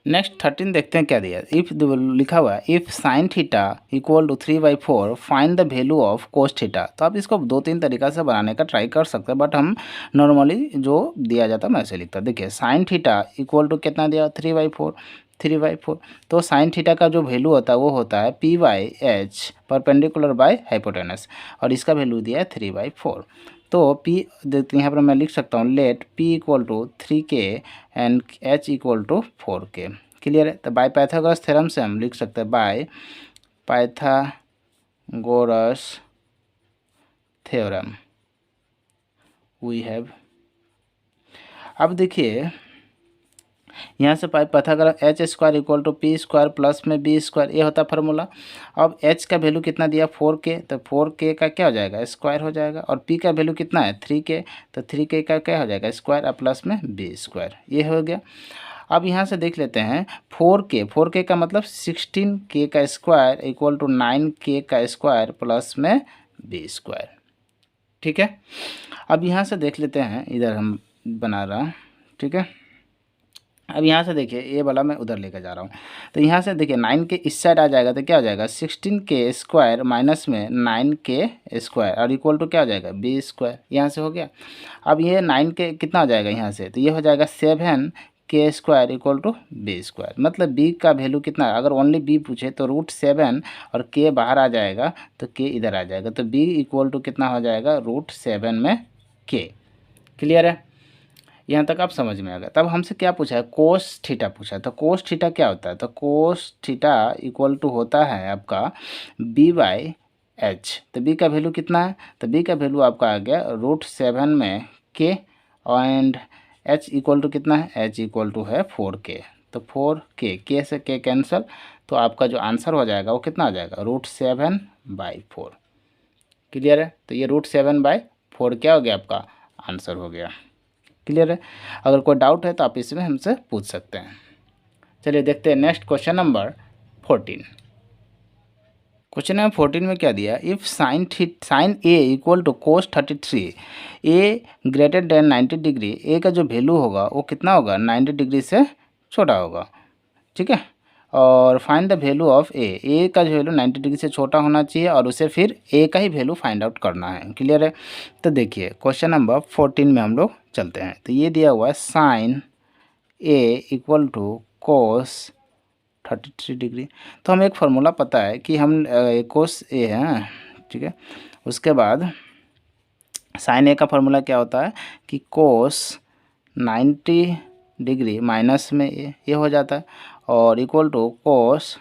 नेक्स्ट 13 देखते हैं क्या दिया। इफ़ लिखा हुआ है if sine theta equal to 3/4 find the value of cos theta. तो आप इसको 2-3 तरीका से बनाने का ट्राई कर सकते हैं, बट हम नॉर्मली जो दिया जाता है मैं ऐसे लिखता। देखिए साइन थीटा इक्वल टू कितना दिया 3/4। तो साइन थीटा का जो वैल्यू होता है वो होता है p/h परपेंडिकुलर बाय हाइपोटेनस और इसका वैल्यू दिया है 3/4। तो p यहाँ पर मैं लिख सकता हूँ let p equal to 3k and h equal to 4k। Clear है। तो बाय पाइथागोरस थ्योरम से हम लिख सकते हैं by Pythagoras theorem we have. अब देखिए यहाँ से Pythagoras H square equal to P square plus में बी स्क्वायर, ये होता है फार्मूला। अब एच का वैल्यू कितना दिया 4k, तो 4k का क्या हो जाएगा स्क्वायर हो जाएगा और पी का वैल्यू कितना है 3k, तो 3k का क्या हो जाएगा स्क्वायर और प्लस में बी स्क्वायर, ये हो गया। अब यहाँ से देख लेते हैं 4k का मतलब 16k का स्क्वायर इक्वल टू 9k का स्क्वायर प्लस में बी स्क्वायर। ठीक है, अब यहाँ से देख लेते हैं, इधर हम बना रहा। ठीक है, अब यहाँ से देखिए ये वाला मैं उधर लेकर जा रहा हूँ, तो यहाँ से देखिए 9 के इस साइड आ जाएगा तो क्या हो जाएगा 16k स्क्वायर माइनस में 9k स्क्वायर और इक्वल टू क्या हो जाएगा बी स्क्वायर, यहाँ से हो गया। अब ये 9k कितना हो जाएगा यहाँ से, तो ये हो जाएगा 7k square equal to B square. मतलब b का वैल्यू कितना है, अगर ओनली b पूछे तो √7 और k बाहर आ जाएगा तो k इधर आ जाएगा, तो b इक्वल टू कितना हो जाएगा √7 में k। क्लियर है, यहाँ तक आप समझ में आ गया। तब हमसे क्या पूछा है कोस थीटा पूछा है, तो कोस थीटा क्या होता है, तो कोस थीटा इक्वल टू होता है आपका b/h। तो b का वैल्यू कितना है, तो b का वैल्यू आपका आ गया √7 में k and h equal to कितना है, h इक्वल टू है 4k, तो 4k, k से k कैंसल, तो आपका जो आंसर हो जाएगा वो कितना आ जाएगा, √7/4। क्लियर है, तो ये √7/4 क्या हो गया, आपका आंसर हो गया। क्लियर है, अगर कोई डाउट है तो आप इसमें हमसे पूछ सकते हैं। चलिए देखते हैं next question number 14। Question number 14 में क्या दिया, if sine A equal to cos 33, A greater than 90 degree, A का जो वैल्यू होगा वो कितना होगा, 90 डिग्री से छोटा होगा। ठीक है, और फाइंड द वैल्यू ऑफ ए का जो वैल्यू 90 डिग्री से छोटा होना चाहिए और उसे फिर ए का ही वैल्यू फाइंड आउट करना है। क्लियर है, तो देखिए क्वेश्चन नंबर 14 में हम लोग चलते हैं। तो ये दिया हुआ है sine A equal to cos 33 degree, तो हमें एक फार्मूला पता है कि हम कोस ए है, ठीक है, उसके बाद साइन ए का फार्मूला क्या होता है कि कोस 90 डिग्री माइनस में ए हो जाता है और इक्वल टू कोस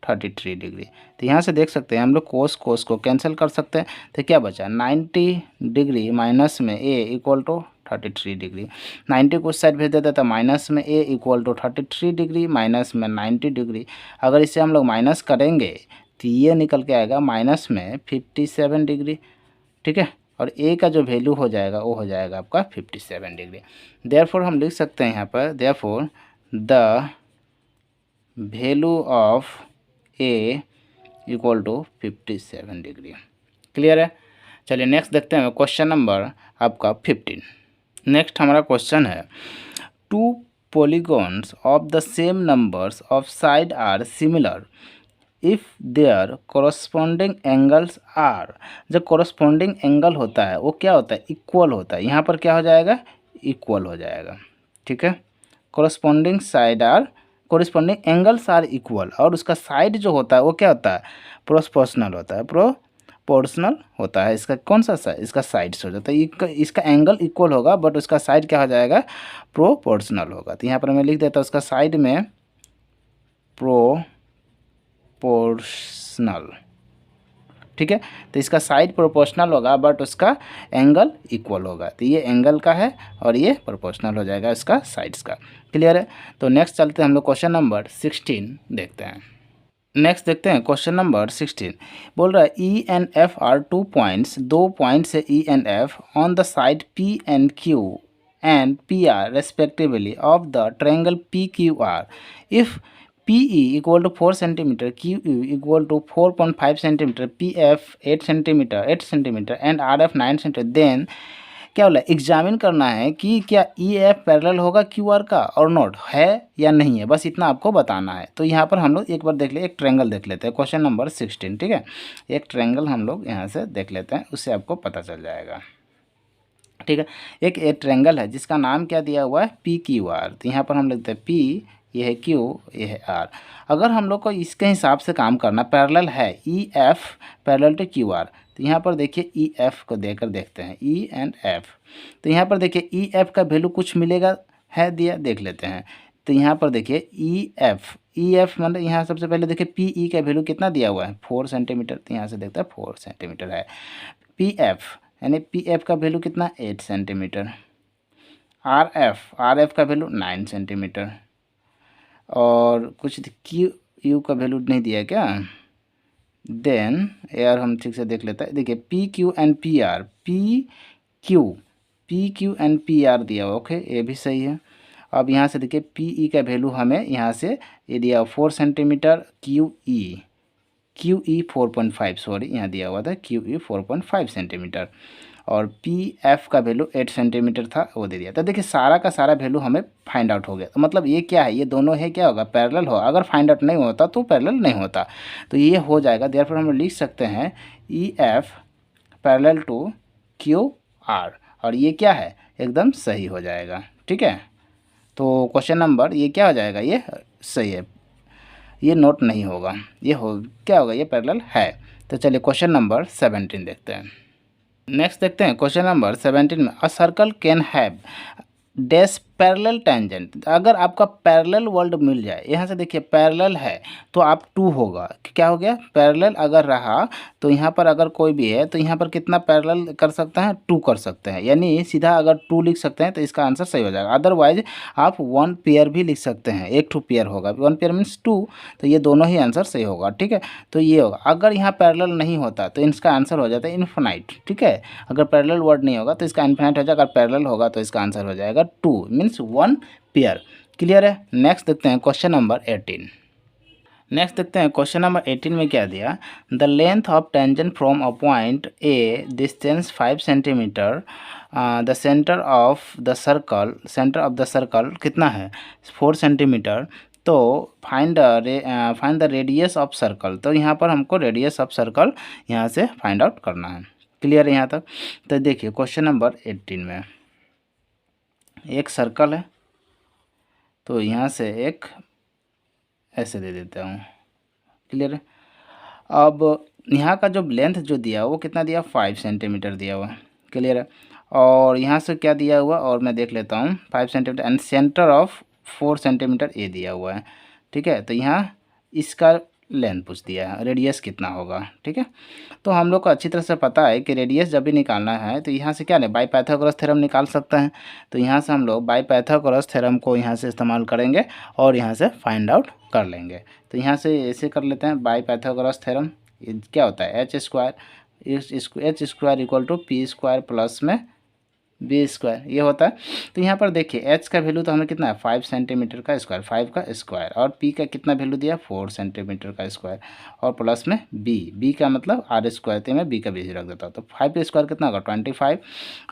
33 डिग्री। तो यहाँ से देख सकते हैं हम लोग कोस को कैंसिल कर सकते हैं, तो क्या बचा 90 डिग्री माइनस में ए इक्वल टू 33 डिग्री, 90 को उस साइड भेज देते तो माइनस में ए इक्वल टू 33 डिग्री माइनस में 90 डिग्री। अगर इसे हम लोग माइनस करेंगे तो ये निकल के आएगा माइनस में 57 डिग्री। ठीक है, और ए का जो वैल्यू हो जाएगा वो हो जाएगा आपका 57 डिग्री। देयरफॉर हम लिख सकते हैं यहाँ पर, therefore the value of A equal to 57 degree. Clear है, चलिए नेक्स्ट देखते हैं क्वेश्चन नंबर आपका 15। नेक्स्ट हमारा क्वेश्चन है, two polygons of the same numbers of side are similar if their corresponding angles are. जब कॉरस्पॉन्डिंग एंगल होता है वो क्या होता है, इक्वल होता है। यहाँ पर क्या हो जाएगा, इक्वल हो जाएगा। ठीक है, corresponding side are, corresponding angles are equal, और उसका साइड जो होता है वो क्या होता है, प्रोपोर्शनल होता है, प्रोपोर्शनल होता है। इसका कौन सा साइड, इसका साइड्स हो जाता है, इसका एंगल इक्वल होगा बट उसका साइड क्या हो जाएगा, प्रोपोर्शनल होगा। तो यहाँ पर मैं लिख देता हूँ उसका साइड में प्रोपोर्शनल। ठीक है, तो इसका साइड प्रोपोर्शनल होगा बट उसका एंगल इक्वल होगा। तो ये एंगल का है और ये प्रोपोर्शनल हो जाएगा इसका साइड्स का। क्लियर है, तो नेक्स्ट चलते हैं हम लोग क्वेश्चन नंबर 16 देखते हैं। नेक्स्ट देखते हैं क्वेश्चन नंबर 16, बोल रहा है E and F R 2 points, 2 points है E and F on the side P and Q and P R respectively of the triangle P Q R. If PE equal to 4 centimetre, QE equal to 4.5 centimetre, PF 8 centimetre and RF 9 centimetre, then क्या बोला, examine करना है कि क्या EF parallel होगा QR का और not है या नहीं है, बस इतना आपको बताना है। तो यहाँ पर हम लोग एक बार देख ले, एक ट्रायंगल देख लेते हैं, क्वेश्चन नंबर 16। ठीक है, एक ट्रायंगल हम लोग यहाँ से देख लेते हैं, उससे आपको पता चल जाएगा। ठीक है, एक ट्रायंगल है जिसका नाम क्या दिया हुआ है, PQR। तो यहाँ पर हम लिखते हैं P, ये है Q, ये है R। अगर हम लोग को इसके हिसाब से काम करना, पैरेलल है EF पैरेलल टू QR, तो यहाँ पर देखिए EF को देकर देखते हैं, E एंड F। तो यहाँ पर देखिए EF का वैल्यू कुछ मिलेगा, है दिया, देख लेते हैं। तो यहाँ पर देखिए EF मतलब यहाँ सबसे पहले देखिए PE का वैल्यू कितना दिया हुआ है, 4 सेंटीमीटर। तो यहाँ से देखते हैं 4 सेंटीमीटर है। PF यानी PF का वैल्यू कितना, 8 सेंटीमीटर। RF का वैल्यू 9 सेंटीमीटर। और कुछ QU का वैल्यू नहीं दिया क्या, देन यार हम ठीक से देख लेते हैं। देखिए PQ and PR, PQ and PR दिया हुआ, ओके, ये भी सही है। अब यहाँ से देखिए PE का वैल्यू हमें यहाँ से ये दिया 4 सेंटीमीटर, QE 4.5, सॉरी यहाँ दिया हुआ था QE 4.5 सेंटीमीटर, और PF का वैल्यू 8 सेंटीमीटर था, वो दे दिया। तो देखिए सारा का सारा वैल्यू हमें फाइंड आउट हो गया। तो मतलब ये क्या है, ये दोनों है क्या होगा, पैरेलल हो। अगर फाइंड आउट नहीं होता तो पैरेलल नहीं होता, तो ये हो जाएगा। देयरफॉर हम लिख सकते हैं EF पैरेलल टू QR, और ये क्या है, एकदम सही हो जाएगा। ठीक है, तो क्वेश्चन नंबर ये क्या हो जाएगा, ये सही है, ये नोट नहीं होगा, ये हो क्या होगा, ये पैरेलल है। तो चलिए क्वेश्चन नंबर 17 देखते हैं। नेक्स्ट देखते हैं क्वेश्चन नंबर 17 में, a circle can have dash parallel tangent, अगर आपका पैरेलल वर्ल्ड मिल जाए, यहाँ से देखिए पैरेलल है तो आप 2 होगा, क्या हो गया, पैरेलल अगर रहा तो यहाँ पर अगर कोई भी है तो यहाँ पर कितना पैरेलल कर सकते हैं, 2 कर सकते हैं, यानी सीधा अगर 2 लिख सकते हैं तो इसका आंसर सही हो जाएगा। अदरवाइज आप 1 पेयर भी लिख सकते हैं, एक 2 पेयर होगा, 1 पेयर मीन्स 2, तो ये दोनों ही आंसर सही होगा। ठीक है, तो ये होगा। अगर यहाँ पैरेलल नहीं होता तो इसका आंसर हो जाता है इन्फिनाइट। ठीक है, अगर पैरेलल वर्ड नहीं होगा तो इसका इन्फिनाइट हो जाएगा, अगर पैरेलल होगा तो इसका आंसर हो जाएगा 2 मीन्स 1 पेयर। क्लियर है। नेक्स्ट देखते हैं क्वेश्चन नंबर 18। नेक्स्ट देखते हैं क्वेश्चन नंबर 18 में क्या दिया, the length of tangent from a point A distance 5 centimetre, the centre of the circle कितना है, 4 सेंटीमीटर। तो find the radius of circle, तो यहाँ पर हमको रेडियस ऑफ सर्कल यहाँ से फाइंड आउट करना है। क्लियर है यहाँ तक। तो देखिए क्वेश्चन नंबर 18 में एक सर्कल है, तो यहाँ से एक ऐसे दे देता हूँ। क्लियर है। अब यहाँ का जो लेंथ जो दिया वो कितना दिया, 5 सेंटीमीटर दिया हुआ। क्लियर है। और यहाँ से क्या दिया हुआ, और मैं देख लेता हूँ, 5 centimetre and centre of 4 centimetre A दिया हुआ है। ठीक है, तो यहाँ इसका लेंथ पूछ दिया है, रेडियस कितना होगा। ठीक है, तो हम लोग को अच्छी तरह से पता है कि रेडियस जब भी निकालना है तो यहाँ से क्या नहीं, बाई पाइथागोरस थ्योरम निकाल सकते हैं। तो यहाँ से हम लोग बाई पाइथागोरस थ्योरम को यहाँ से इस्तेमाल करेंगे और यहाँ से फाइंड आउट कर लेंगे। तो यहाँ से ऐसे कर लेते हैं, बाई पाइथागोरस थ्योरम क्या होता है, H square equal to P square plus में बी स्क्वायर, ये होता है। तो यहाँ पर देखिए एच का वैल्यू तो हमें कितना है, 5 सेंटीमीटर का स्क्वायर, 5 का स्क्वायर, और पी का कितना वैल्यू दिया, 4 सेंटीमीटर का स्क्वायर, और प्लस में बी का मतलब आर स्क्वायर, तो मैं बी का वैल्यू रख देता हूँ। तो 5 का स्क्वायर कितना होगा, 25,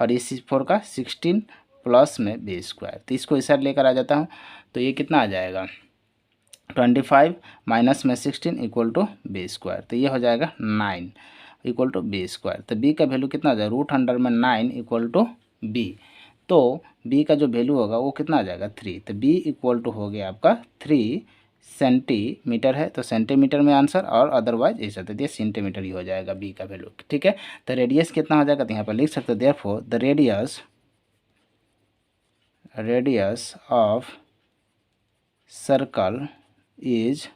और इस 4 का 16 प्लस में बी स्क्वायर, तो इसको इस साइड लेकर आ जाता हूँ। तो ये कितना आ जाएगा, 25 माइनस में 16 इक्वल टू बी स्क्वायर, तो ये हो जाएगा 9 इक्वल टू बी स्क्वायर। तो बी का वैल्यू कितना आ जाएगा, √9 इक्वल टू बी। तो बी का जो वैल्यू होगा वो कितना आ जाएगा, 3। तो बी इक्वल टू हो गया आपका 3 सेंटीमीटर है, तो सेंटीमीटर में आंसर, और अदरवाइज ऐसा तो सेंटीमीटर ही हो जाएगा बी का वैल्यू। ठीक है, तो रेडियस कितना हो जाएगा, तो यहाँ पर लिख सकते हैं therefore the radius of circle is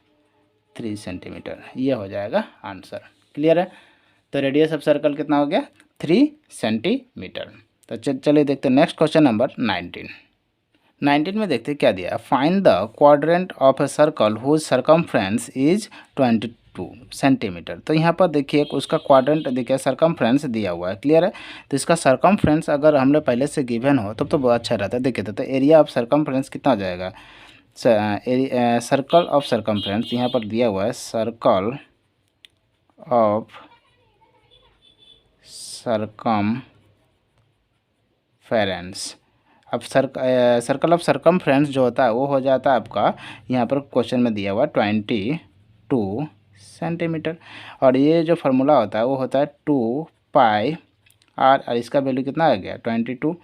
3 centimetre, ये हो जाएगा आंसर। क्लियर है। तो रेडियस ऑफ सर्कल कितना हो गया, 3 सेंटीमीटर। तो चलिए देखते हैं नेक्स्ट क्वेश्चन नंबर 19 में देखते हैं क्या दिया, find the quadrant of a circle whose circumference is 22 centimetre. तो यहाँ पर देखिए उसका क्वाड्रेंट देखिए सरकमफ्रेंस दिया हुआ है। क्लियर है। तो इसका सरकमफ्रेंस अगर हम लोग पहले से गिवन हो तब तो बहुत अच्छा रहता है। देखिए तो एरिया ऑफ सरकमफ्रेंस कितना हो जाएगा, सर्कल ऑफ सरकमफ्रेंस यहाँ पर दिया हुआ है, सर्कल ऑफ सरकमफेरेंस। अब सर्कल ऑफ सरकमफ्रेंस जो होता है वो हो जाता है आपका, यहाँ पर क्वेश्चन में दिया हुआ 22 सेंटीमीटर, और ये जो फार्मूला होता है वो होता है 2 पाई आर, और इसका वैल्यू कितना आ गया, 22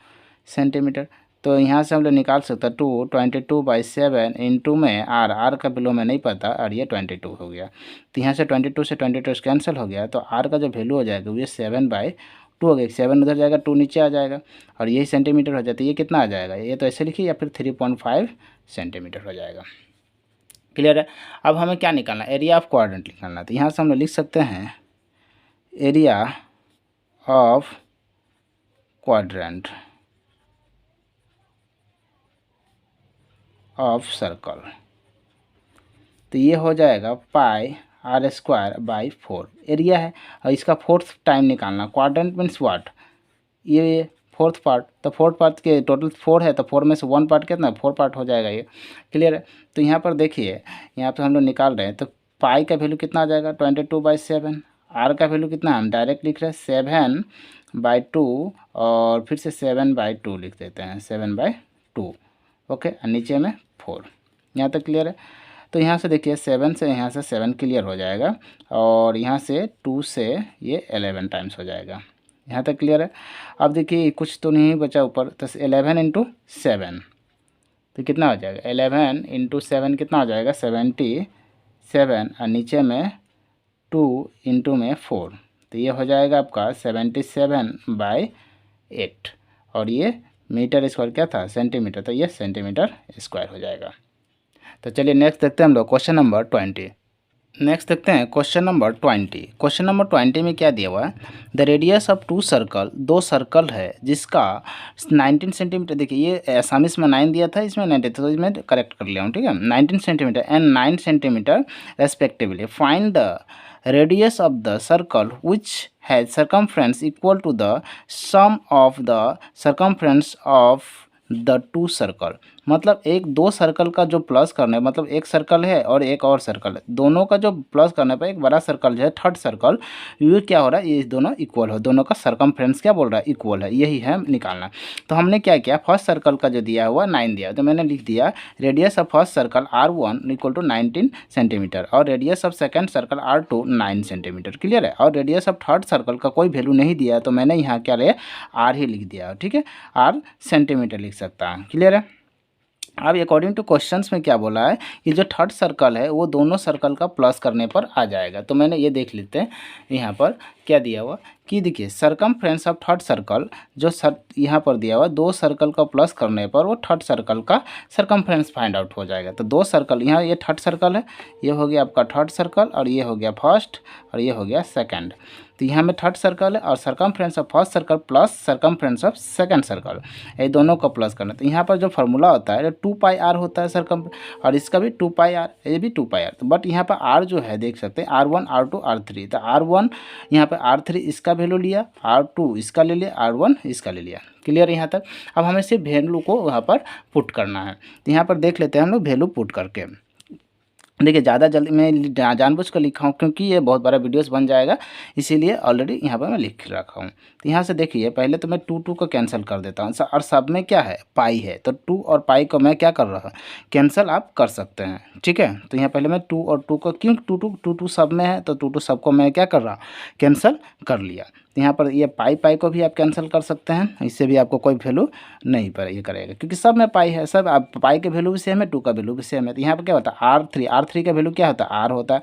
सेंटीमीटर। तो यहाँ से हम लोग निकाल सकते हैं 22/7 इंटू में आर का वैल्यू में नहीं पता, और ये 22 हो गया। तो यहाँ से 22 से 22 कैंसिल हो गया, तो आर का जो वैल्यू हो जाएगा वो 7/2 हो गया, 7 उधर जाएगा, 2 नीचे आ जाएगा, और यही सेंटीमीटर हो जाता है। ये कितना आ जाएगा, ये तो ऐसे लिखिए, या फिर 3.5 सेंटीमीटर हो जाएगा। क्लियर है। अब हमें क्या निकालना, एरिया ऑफ क्वाड्रेंट निकालना। तो यहाँ से हम लोग लिख सकते हैं area of quadrant of circle, तो ये हो जाएगा पाई r²/4 एरिया है, और इसका 4th टाइम निकालना। क्वाड्रेंट मीन्स व्हाट, ये 4th पार्ट, तो 4th पार्ट के टोटल 4 है, तो 4 में से 1 पार्ट कितना, 4 पार्ट हो जाएगा ये। क्लियर है। तो यहाँ पर देखिए, यहाँ पर हम लोग निकाल रहे हैं, तो पाई का वैल्यू कितना आ जाएगा, 22/7। आर का वैल्यू कितना, हम डायरेक्ट लिख रहे हैं 7/2, और फिर से 7/2 लिख देते हैं, 7/2। ओके, और नीचे में 4। यहाँ तक क्लियर है। तो यहाँ से देखिए 7 से यहाँ से 7 क्लियर हो जाएगा, और यहाँ से 2 से ये 11 टाइम्स हो जाएगा। यहाँ तक क्लियर है। अब देखिए कुछ तो नहीं बचा ऊपर, तो 11 × 7 तो कितना हो जाएगा, 11 × 7 कितना हो जाएगा, 77, और नीचे में 2 × में 4, तो ये हो जाएगा आपका 77/8, और ये मीटर स्क्वायर क्या था, सेंटीमीटर, तो ये सेंटीमीटर स्क्वायर हो जाएगा। तो चलिए नेक्स्ट देखते हैं हम लोग क्वेश्चन नंबर 20। नेक्स्ट देखते हैं क्वेश्चन नंबर 20। क्वेश्चन नंबर 20 में क्या दिया हुआ है, the radius of two circle, दो सर्कल है जिसका 19 सेंटीमीटर, देखिए ये आसामीस में 9 दिया था, इसमें 90 था, तो इसमें करेक्ट कर लिया हूँ, ठीक है। 19 centimetre and 9 centimetre respectively, find the radius of the circle which has circumference equal to the sum of the circumference of the two circle. मतलब एक दो सर्कल का जो प्लस करना है, मतलब एक सर्कल है और एक और सर्कल है, दोनों का जो प्लस करने पर एक बड़ा सर्कल जो है थर्ड सर्कल, ये क्या हो रहा है, ये दोनों इक्वल हो, दोनों का सर्कमफ्रेंस क्या बोल रहा है, इक्वल है, यही है निकालना। तो हमने क्या किया, फर्स्ट सर्कल का जो दिया हुआ 9 दिया, तो मैंने लिख दिया radius of first circle R1 equal to 19 centimetre और radius of second circle R2 9 centimetre, clear है। और रेडियस ऑफ थर्ड सर्कल का कोई वैल्यू नहीं दिया, तो मैंने यहाँ क्या लिया, R ही लिख दिया, ठीक है, R सेंटीमीटर लिख सकता हूँ, क्लियर है। अब अकॉर्डिंग टू क्वेश्चंस में क्या बोला है कि जो थर्ड सर्कल है वो दोनों सर्कल का प्लस करने पर आ जाएगा। तो मैंने ये देख लेते हैं यहाँ पर क्या दिया हुआ कि देखिए सर्कमफ्रेंस ऑफ थर्ड सर्कल, जो यहाँ पर दिया हुआ दो सर्कल का प्लस करने पर वो थर्ड सर्कल का सर्कमफ्रेंस फाइंड आउट हो जाएगा। तो दो सर्कल, यहाँ ये थर्ड सर्कल है, ये हो गया आपका थर्ड सर्कल और ये हो गया फर्स्ट और ये हो गया सेकेंड। तो यहाँ में थर्ड सर्कल है और circumference of first circle plus circumference of second circle, ये दोनों को प्लस करना। तो यहाँ पर जो फार्मूला होता है 2πr होता है सर्कम, और इसका भी 2πr, ये भी 2πr। तो बट यहाँ पर r जो है देख सकते हैं R1 R2 R3, तो R1 यहाँ पर R3 इसका वैल्यू लिया, R2 इसका ले लिया, R1 इसका ले लिया, क्लियर यहाँ तक। अब हमें सिर्फ वैल्यू को वहाँ पर पुट करना है। तो यहाँ पर देख लेते हैं हम लोग वैल्यू पुट करके। देखिए ज़्यादा जल्दी मैं जानबूझ कर लिखा हूँ क्योंकि ये बहुत बड़ा वीडियोस बन जाएगा, इसीलिए ऑलरेडी यहाँ पर मैं लिख रखा हूँ। तो यहाँ से देखिए पहले तो मैं 2 को कैंसिल कर देता हूँ, और सब में क्या है, पाई है, तो 2 और पाई को मैं क्या कर रहा हूँ, कैंसिल आप कर सकते हैं, ठीक है। तो यहाँ पहले मैं 2 और 2 को, क्यों 2 सब में है तो 2 सबको मैं क्या कर रहा हूँ, कैंसिल कर लिया। तो यहाँ पर ये पाई को भी आप कैंसिल कर सकते हैं, इससे भी आपको कोई वैल्यू नहीं पर ये करेगा क्योंकि सब में पाई है, सब आप पाई के वैल्यू भी सेम है, 2 का वैल्यू भी सेम है। तो यहाँ पर क्या होता है R3 का वैल्यू क्या होता है, R होता है।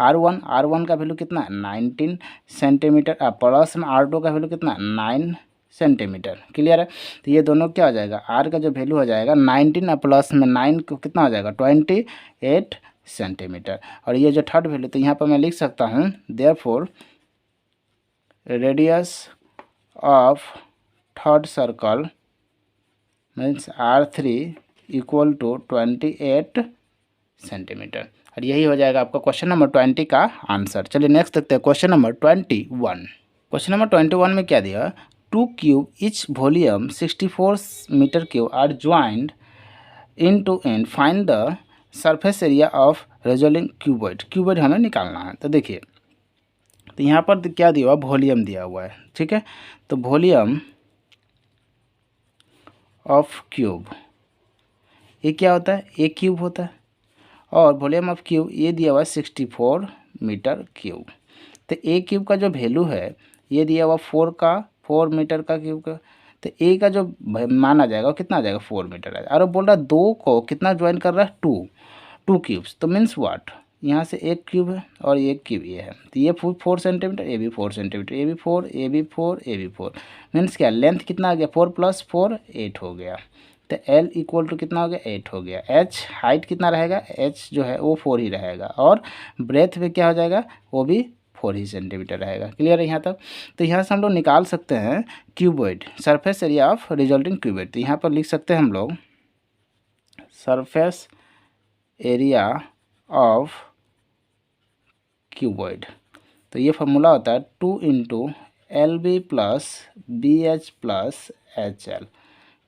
R1 का वैल्यू कितना है 19 सेंटीमीटर, प्लस में R2 का वैल्यू कितना 9 सेंटीमीटर, क्लियर है। तो ये दोनों क्या हो जाएगा, R का जो वैल्यू हो जाएगा 19 और प्लस में 9 को कितना हो जाएगा 28 सेंटीमीटर। और ये जो थर्ड वैल्यू, तो यहाँ पर मैं लिख सकता हूँ therefore radius of third circle means R3 equal to 28 centimetre. और यही हो जाएगा आपका क्वेश्चन नंबर 20 का आंसर। चलिए नेक्स्ट देखते हैं क्वेश्चन नंबर 21। क्वेश्चन नंबर 21 में क्या दिया, 2 cube each volume 64 metre cube are joined end to end, find the surface area of resulting cuboid. Cuboid हमें निकालना है। तो देखिए तो यहाँ पर क्या दिया हुआ, वॉल्यूम दिया हुआ है, ठीक है। तो वॉल्यूम ऑफ क्यूब ये क्या होता है, एक क्यूब होता है, और वॉल्यूम ऑफ क्यूब ये दिया हुआ है 64 मीटर क्यूब। तो ए क्यूब का जो वैल्यू है ये दिया हुआ 4 मीटर का क्यूब का, तो ए का जो माना जाएगा वो कितना आ जाएगा 4 मीटर आएगा। और बोल रहा है 2 को कितना ज्वाइन कर रहा है 2 क्यूब्स, तो मीन्स व्हाट, यहाँ से एक क्यूब है और एक क्यूब ये है, तो ये 4 सेंटीमीटर, ये भी 4 सेंटीमीटर, ये भी 4, ये भी 4, ये भी 4, मीन्स क्या लेंथ कितना आ गया 4 + 4 8 हो गया। तो L इक्वल टू कितना हो गया 8 हो गया। H हाइट कितना रहेगा, H जो है वो 4 ही रहेगा, और ब्रेथ में क्या हो जाएगा वो भी 4 ही सेंटीमीटर रहेगा, क्लियर है यहाँ तक। तो यहाँ से हम लोग निकाल सकते हैं cuboid, surface area of resulting cuboid. तो यहाँ पर लिख सकते हैं हम लोग सरफेस एरिया ऑफ क्यूबॉइड। तो ये फार्मूला होता है 2 × LB + BH + HL,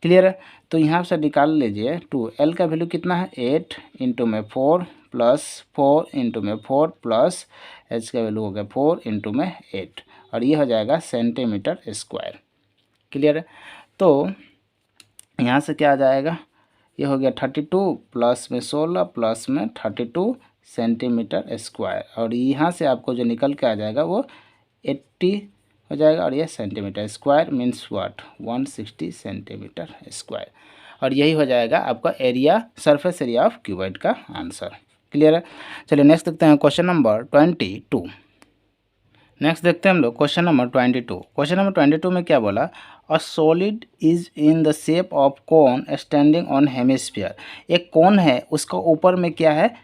क्लियर है। तो यहाँ से निकाल लीजिए 2, L का वैल्यू कितना है 8 × 4 + 4 × 4 प्लस H का वैल्यू हो गया 4 × 8, और ये हो जाएगा सेंटीमीटर स्क्वायर, क्लियर है। तो यहाँ से क्या आ जाएगा, ये हो गया 32 प्लस में 16 प्लस में 32 सेंटीमीटर स्क्वायर, और यहाँ से आपको जो निकल के आ जाएगा वो 80 हो जाएगा, और ये centimetre square means what 160 centimetre square. और यही हो जाएगा आपका area, surface area of cuboid का आंसर, क्लियर है। चलिए नेक्स्ट देखते हैं क्वेश्चन नंबर 22। नेक्स्ट देखते हैं हम लोग क्वेश्चन नंबर 22। क्वेश्चन नंबर 22 में क्या बोला, a solid is in the shape of cone standing on hemisphere. एक कोन है, उसका ऊपर में क्या है,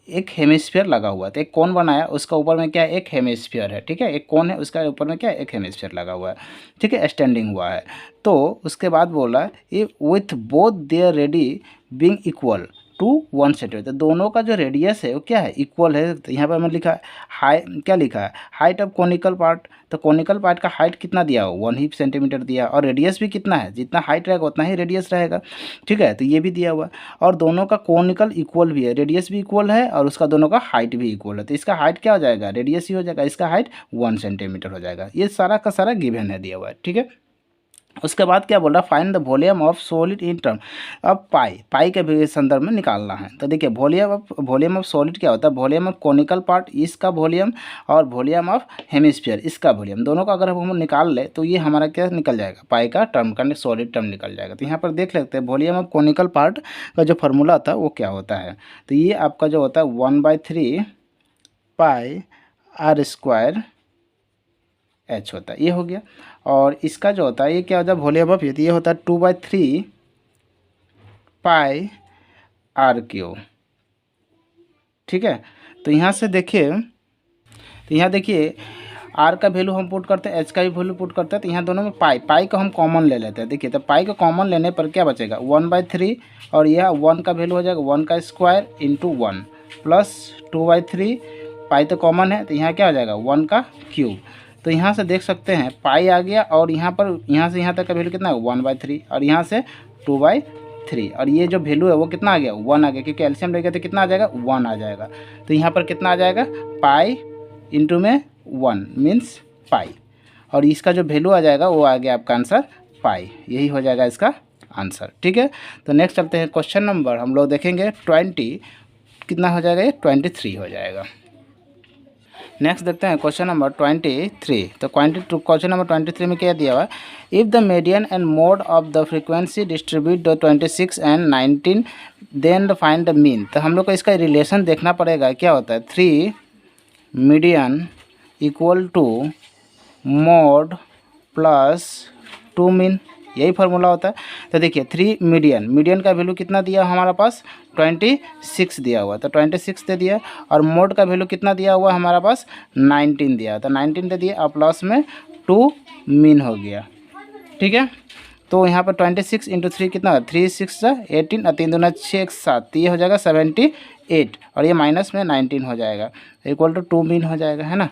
एक हेमिस्फीयर लगा हुआ है। तो एक कोन बनाया, उसका ऊपर में क्या है, एक हेमिस्फीयर है, ठीक है। एक कोन है, उसका ऊपर में क्या है, एक हेमिस्फीयर लगा हुआ है, ठीक है, स्टैंडिंग हुआ है। तो उसके बाद बोला ये with both their radii being equal to 1 centimetre. तो दोनों का जो रेडियस है वो क्या है, इक्वल है। तो यहाँ पर मैंने लिखा है हाई, क्या लिखा है, हाइट ऑफ कोनिकल पार्ट। तो कोनिकल पार्ट का हाइट कितना दिया हो, 1 ही सेंटीमीटर दिया, और रेडियस भी कितना है, जितना हाइट रहेगा उतना ही रेडियस रहेगा, ठीक है। तो ये भी दिया हुआ है, और दोनों का कोनिकल इक्वल भी है, रेडियस भी इक्वल है और उसका दोनों का हाइट भी इक्वल है। तो इसका हाइट क्या हो जाएगा, रेडियस ही हो जाएगा, इसका हाइट 1 सेंटीमीटर हो जाएगा। ये सारा का सारा गिवन है, दिया हुआ है, ठीक है। उसके बाद क्या बोल रहा है, find the volume of solid in term. अब पाई के भी संदर्भ में निकालना है। तो देखिए वॉल्यूम ऑफ सॉलिड क्या होता है, वॉल्यूम ऑफ कोनिकल पार्ट इसका वॉल्यूम और वॉल्यूम ऑफ हेमिस्फीयर इसका वॉल्यूम, दोनों का अगर हम निकाल ले तो ये हमारा क्या निकल जाएगा, पाई का टर्म का सॉलिड टर्म निकल जाएगा। तो यहाँ पर देख लेते हैं वॉल्यूम ऑफ कोनिकल पार्ट का जो फार्मूला था वो क्या होता है। तो ये आपका जो होता है 1/3 पाई r स्क्वायर h होता है, ये हो गया। और इसका जो होता है ये क्या होता है, वॉल्यूम ऑफ ये होता है 2/3 पाई r³, ठीक है। तो यहाँ से देखिए, तो यहाँ देखिए r का वैल्यू हम पुट करते हैं, h का भी वैल्यू पुट करते हैं। तो यहाँ दोनों में पाई को हम कॉमन ले लेते हैं। देखिए तो पाई को कॉमन लेने पर क्या बचेगा, 1/3, और यह 1 का वैल्यू हो जाएगा 1 का स्क्वायर इंटू 1 प्लस 2/3, पाई तो कॉमन है तो यहाँ क्या हो जाएगा 1 का क्यूब। तो यहाँ से देख सकते हैं पाई आ गया, और यहाँ पर यहाँ से यहाँ तक का वैल्यू कितना है 1/3, और यहाँ से 2/3, और ये जो वैल्यू है वो कितना आ गया 1 आ गया, क्योंकि एलसीएम लेंगे तो कितना आ जाएगा 1 आ जाएगा। तो यहाँ पर कितना आ जाएगा, पाई इंटू में 1 मीन्स पाई, और इसका जो वैल्यू आ जाएगा वो आ गया आपका आंसर पाई, यही हो जाएगा इसका आंसर, ठीक है। तो नेक्स्ट चलते हैं क्वेश्चन नंबर हम लोग देखेंगे 20, कितना हो जाएगा, ये 23 हो जाएगा। नेक्स्ट देखते हैं क्वेश्चन नंबर 23। तो क्वेश्चन नंबर 23 में क्या दिया हुआ है, if the median and mode of the frequency distribute the 26 and 19 then find the mean. तो हम लोग को इसका रिलेशन देखना पड़ेगा, क्या होता है 3 median equal to mode plus 2 mean, यही फार्मूला होता है। तो देखिए 3 मीडियन का वैल्यू कितना दिया हमारे पास 26 दिया हुआ, तो 26 दे दिया, और मोड का वैल्यू कितना दिया हुआ हमारे पास 19 दिया, तो 19 दे दिया, और प्लस में 2 मीन हो गया, ठीक है। तो यहाँ पर 26 इंटू 3 कितना, 3 6 18 और 3 दूना 6 7, तो ये हो जाएगा 78, और ये माइनस में 19 हो जाएगा, इक्वल टू 2 मीन हो जाएगा, है ना।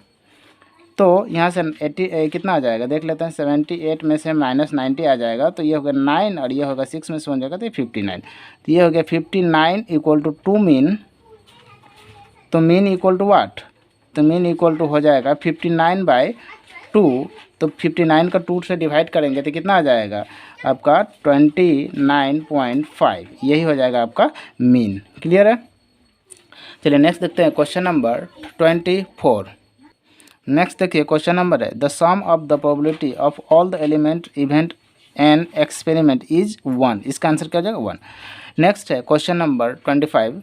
तो यहाँ से 80 कितना आ जाएगा देख लेते हैं, 78 में से माइनस 90 आ जाएगा, तो ये होगा 9, और ये होगा 6 में से 1 जाएगा तो ये 59, तो ये हो गया 59 इक्वल टू 2 मीन। तो मीन इक्वल टू वाट, तो मीन इक्वल टू हो जाएगा 59/2, तो 59 का 2 से डिवाइड करेंगे तो कितना आ जाएगा आपका 29.5, यही हो जाएगा आपका मीन। क्लियर है। चलिए नेक्स्ट देखते हैं क्वेश्चन नंबर 24। नेक्स्ट देखिए क्वेश्चन नंबर है, the sum of the probability of all the element event and experiment is 1। इसका आंसर क्या हो जाएगा 1। नेक्स्ट है क्वेश्चन नंबर 25,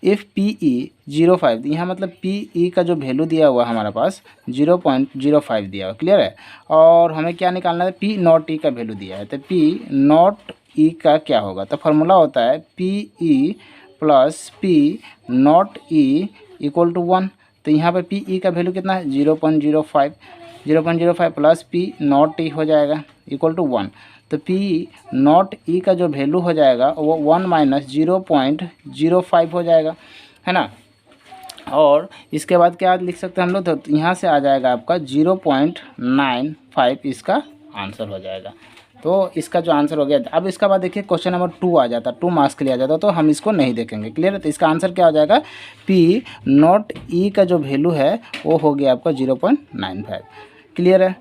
इफ़ PE 0.5, यहाँ मतलब PE का जो वैल्यू दिया हुआ हमारे पास 0.05 दिया हुआ, क्लियर है। और हमें क्या निकालना है, P0E का वैल्यू दिया है, तो P0E का क्या होगा, तो फार्मूला होता है PE plus P0E equal to 1। तो यहाँ पर PE का वैल्यू कितना है 0.05 प्लस P0E हो जाएगा इक्वल टू 1। तो P0E का जो वैल्यू हो जाएगा वो 1 माइनस 0.05 हो जाएगा, है ना। और इसके बाद क्या लिख सकते हैं हम लोग, तो यहाँ से आ जाएगा आपका 0.95 इसका आंसर हो जाएगा। तो इसका जो आंसर हो गया। अब इसका बाद देखिए क्वेश्चन नंबर 2 आ जाता, 2 मार्क्स के लिए आ जाता, तो हम इसको नहीं देखेंगे, क्लियर है। तो इसका आंसर क्या हो जाएगा, P0E का जो वैल्यू है वो हो गया आपका 0.95, क्लियर है।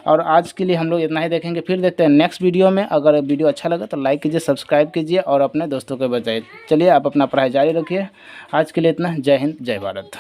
और आज के लिए हम लोग इतना ही देखेंगे, फिर देखते हैं नेक्स्ट वीडियो में। अगर वीडियो अच्छा लगा तो लाइक कीजिए, सब्सक्राइब कीजिए और अपने दोस्तों को बताइए। चलिए आप अपना पढ़ाई जारी रखिए। आज के लिए इतना, जय हिंद जय भारत।